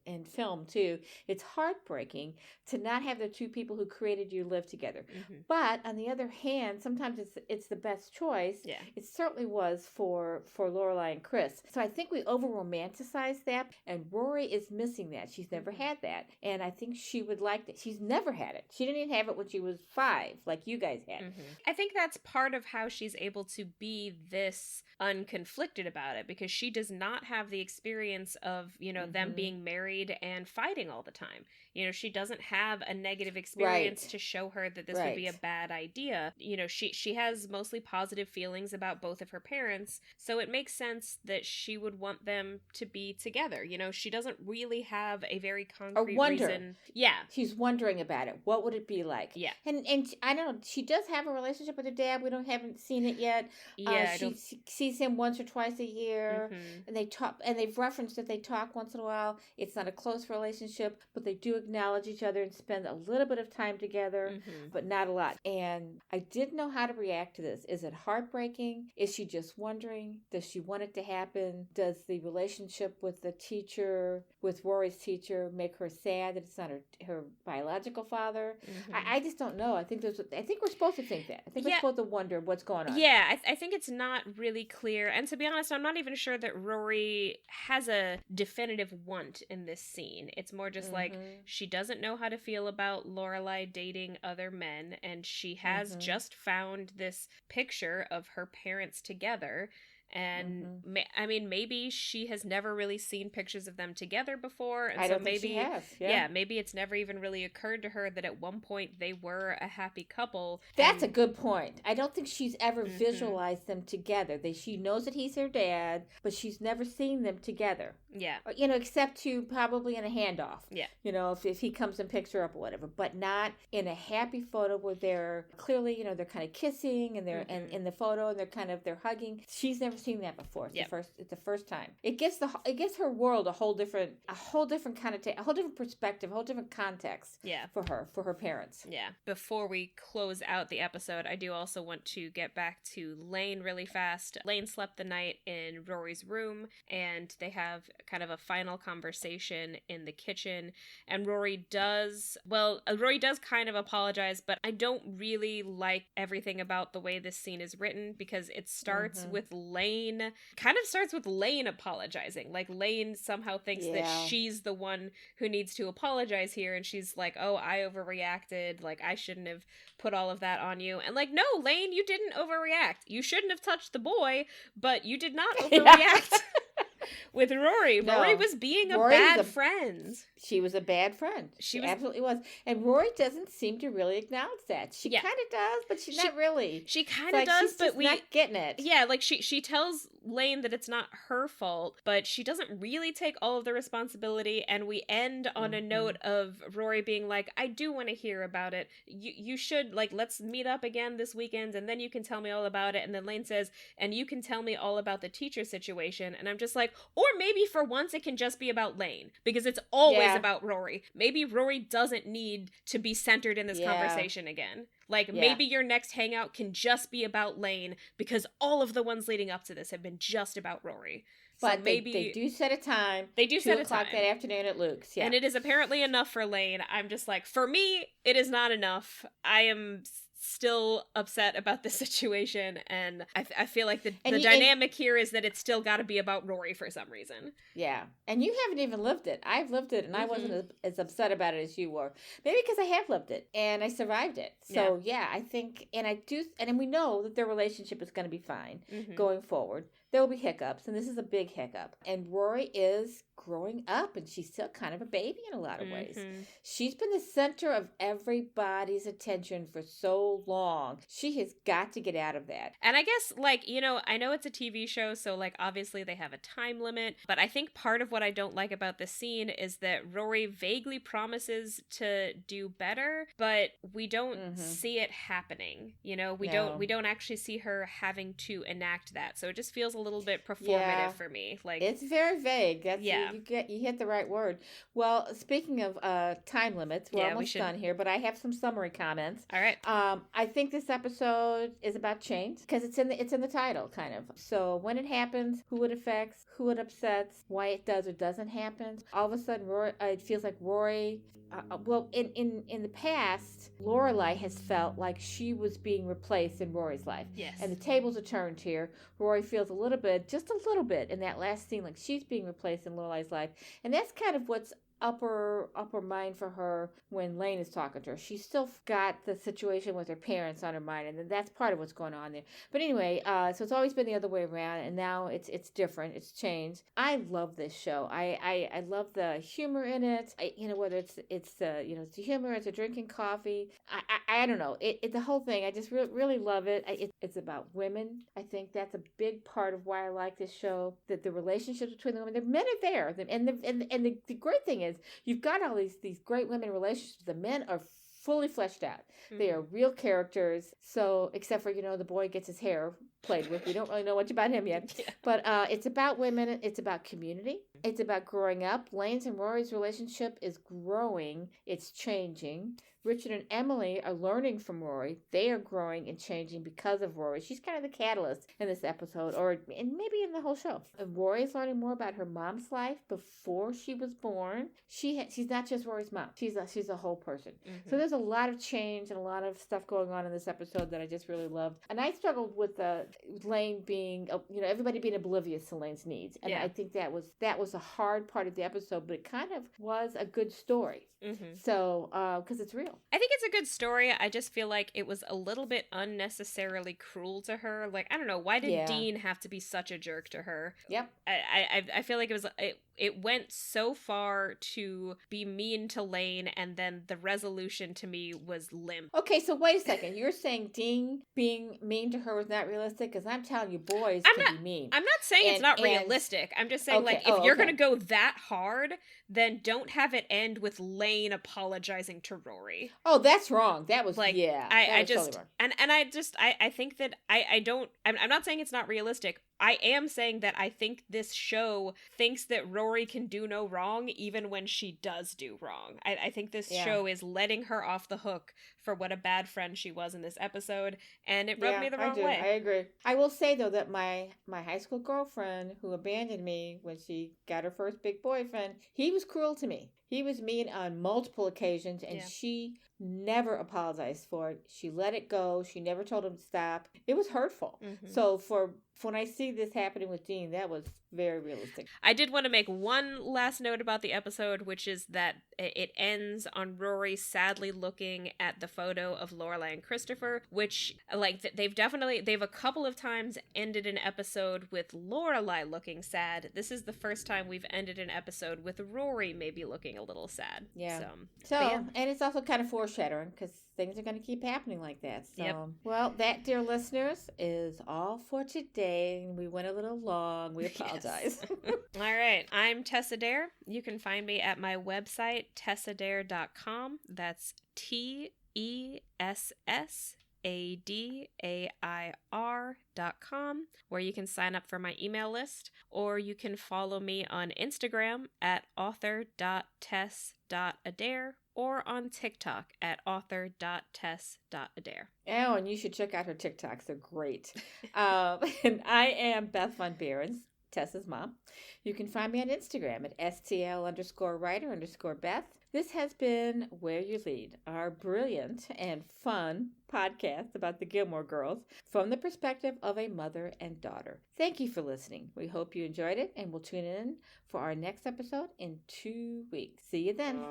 and film too. It's heartbreaking to not have the two people who created you live together. But on the other hand, sometimes it's the best choice. Yeah. It certainly was for Lorelai and Chris. So I think we over romanticize that, and Rory is missing that. She's never had that, and I think she would like that. She's never had it. She didn't even have it when she was 5, like you guys had. I think that's part of how she's able to be this unconflicted about it, because she does not have the experience of, them being married and fighting all the time. She doesn't have a negative experience to show her that this would be a bad idea. She has mostly positive feelings about both of her parents, so it makes sense that she would want them to be together. She doesn't really have a very concrete reason. Yeah. She's wondering about it. What would it be like? Yeah. And I don't know, she does have a relationship with her dad. We haven't seen it yet. Yeah. She sees him once or twice a year, and they talk, and they've referenced that they talk once in a while. It's not a close relationship, but they do acknowledge each other and spend a little bit of time together, but not a lot. And I didn't know how to react to this. Is it heartbreaking? Is she just wondering? Does she want it to happen? Does the relationship with the teacher, with Rory's teacher, make her sad that it's not her biological father? I just don't know. I think we're supposed to think that. I think we're supposed to wonder what's going on. Yeah, I think it's not really clear. And to be honest, I'm not even sure that Rory has a definitive want in this scene. It's more just like she doesn't know how to feel about Lorelai dating other men, and she has just found this picture of her parents together. And maybe she has never really seen pictures of them together before, and so maybe she has. Maybe it's never even really occurred to her that at one point they were a happy couple. That's a good point. I don't think she's ever visualized them together. She knows that he's her dad, but she's never seen them together. Yeah. Except to probably in a handoff. Yeah. If he comes and picks her up or whatever, but not in a happy photo where they're clearly, they're kind of kissing and they're and in the photo and they're hugging. She's never seen that before. It's the first time. It gives her world a whole different connotation, a whole different perspective, a whole different context. Yeah. For her parents. Yeah. Before we close out the episode, I do also want to get back to Lane really fast. Lane slept the night in Rory's room, and they have kind of a final conversation in the kitchen, and Rory does kind of apologize, but I don't really like everything about the way this scene is written, because it starts with Lane apologizing. Like, Lane somehow thinks that she's the one who needs to apologize here, and she's like, "Oh, I overreacted, like I shouldn't have put all of that on you." And like, no, Lane, you didn't overreact. You shouldn't have touched the boy, but you did not overreact. With Rory. No. Rory was being a bad friend. She was a bad friend. She absolutely was. And Rory doesn't seem to really acknowledge that. She kind of does, but she's not really. She kind of does, but we're not getting it. Yeah, like she tells Lane that it's not her fault, but she doesn't really take all of the responsibility, and we end on a note of Rory being like, "I do want to hear about it. You should, like, let's meet up again this weekend, and then you can tell me all about it." And then Lane says, "And you can tell me all about the teacher situation." And I'm just like, or maybe for once it can just be about Lane, because it's always about Rory. Maybe Rory doesn't need to be centered in this conversation again. Like, maybe your next hangout can just be about Lane, because all of the ones leading up to this have been just about Rory. But so maybe they do set a time. They do set a time. 2:00 that afternoon at Luke's. Yeah. And it is apparently enough for Lane. I'm just like, for me, it is not enough. I am still upset about the situation, and I feel like the dynamic here is that it's still got to be about Rory for some reason. Yeah. And you haven't even lived it. I've lived it, and I wasn't as upset about it as you were. Maybe because I have lived it, and I survived it. So, I think, and I do, and we know that their relationship is going to be fine going forward. There will be hiccups, and this is a big hiccup. And Rory is growing up, and she's still kind of a baby in a lot of ways. Mm-hmm. She's been the center of everybody's attention for so long. She has got to get out of that. And I guess, like, you know, I know it's a TV show, so, like, obviously they have a time limit, but I think part of what I don't like about this scene is that Rory vaguely promises to do better, but we don't see it happening. You know, we don't actually see her having to enact that. So it just feels a little bit performative for me. Like, it's very vague. That's you hit the right word. Well, speaking of time limits, we're almost done here, but I have some summary comments. All right. I think this episode is about change because it's in the title, kind of. So when it happens, who it affects, who it upsets, why it does or doesn't happen. All of a sudden, Rory, it feels like Rory. Well, in the past, Lorelai has felt like she was being replaced in Rory's life. Yes. And the tables are turned here. Rory feels just a little bit in that last scene like she's being replaced in Lorelai's life. And that's kind of what's upper mind for her when Lane is talking to her. She's still got the situation with her parents on her mind, and that's part of what's going on there. But anyway, so it's always been the other way around, and now it's different. It's changed. I love this show. I love the humor in it. Whether it's the humor, it's a drinking coffee. I don't know. The whole thing. I just really love it. It's about women. I think that's a big part of why I like this show. That the relationships between the women, the men are there, and the great thing is you've got all these great women relationships. The men are fully fleshed out. Mm-hmm. They are real characters. So except for the boy gets his hair played with. We don't really know much about him yet. Yeah. But it's about women. It's about community. It's about growing up. Lane's and Rory's relationship is growing. It's changing. Richard and Emily are learning from Rory. They are growing and changing because of Rory. She's kind of the catalyst in this episode, and maybe in the whole show. And Rory's learning more about her mom's life before she was born. She's not just Rory's mom. She's a whole person. Mm-hmm. So there's a lot of change and a lot of stuff going on in this episode that I just really loved. And I struggled with Lane being, everybody being oblivious to Lane's needs. And I think that was a hard part of the episode, but it kind of was a good story. Mm-hmm. So, because it's real. I think it's a good story. I just feel like it was a little bit unnecessarily cruel to her. Like, I don't know, why did Dean have to be such a jerk to her? Yep. I feel like it went so far to be mean to Lane, and then the resolution to me was limp. Okay, so wait a second. You're saying Dean being mean to her was not realistic? Because I'm telling you, boys can be mean. I'm not saying it's not realistic. I'm just saying, if you're going to go that hard, then don't have it end with Lane apologizing to Rory. Oh, that's wrong. That was, I just, totally wrong. And I think that I'm not saying it's not realistic. I am saying that I think this show thinks that Rory can do no wrong even when she does do wrong. I think this show is letting her off the hook for what a bad friend she was in this episode, and it rubbed me the wrong way. I agree. I will say, though, that my high school girlfriend who abandoned me when she got her first big boyfriend, he was cruel to me. He was mean on multiple occasions, and she never apologized for it. She let it go. She never told him to stop. It was hurtful. Mm-hmm. So when I see this happening with Dean, that was very realistic. I did want to make one last note about the episode, which is that it ends on Rory sadly looking at the photo of Lorelai and Christopher, which, like, they've a couple of times ended an episode with Lorelai looking sad. This is the first time we've ended an episode with Rory maybe looking a little sad. Yeah. So and it's also kind of foreshadowing because things are going to keep happening like that. So, well, that, dear listeners, is all for today. We went a little long. We apologize. All right. I'm Tessa Dare. You can find me at my website, tessadare.com. That's TESSADAIR.com, where you can sign up for my email list, or you can follow me on Instagram at author.tess.adair, or on TikTok at author.tess.adair. Oh, and you should check out her TikToks. They're great. And I am Beth Von Behrens, Tessa's mom. You can find me on Instagram at STL_writer_Beth. This has been Where You Lead, our brilliant and fun podcast about the Gilmore Girls from the perspective of a mother and daughter. Thank you for listening. We hope you enjoyed it, and we'll tune in for our next episode in 2 weeks. See you then.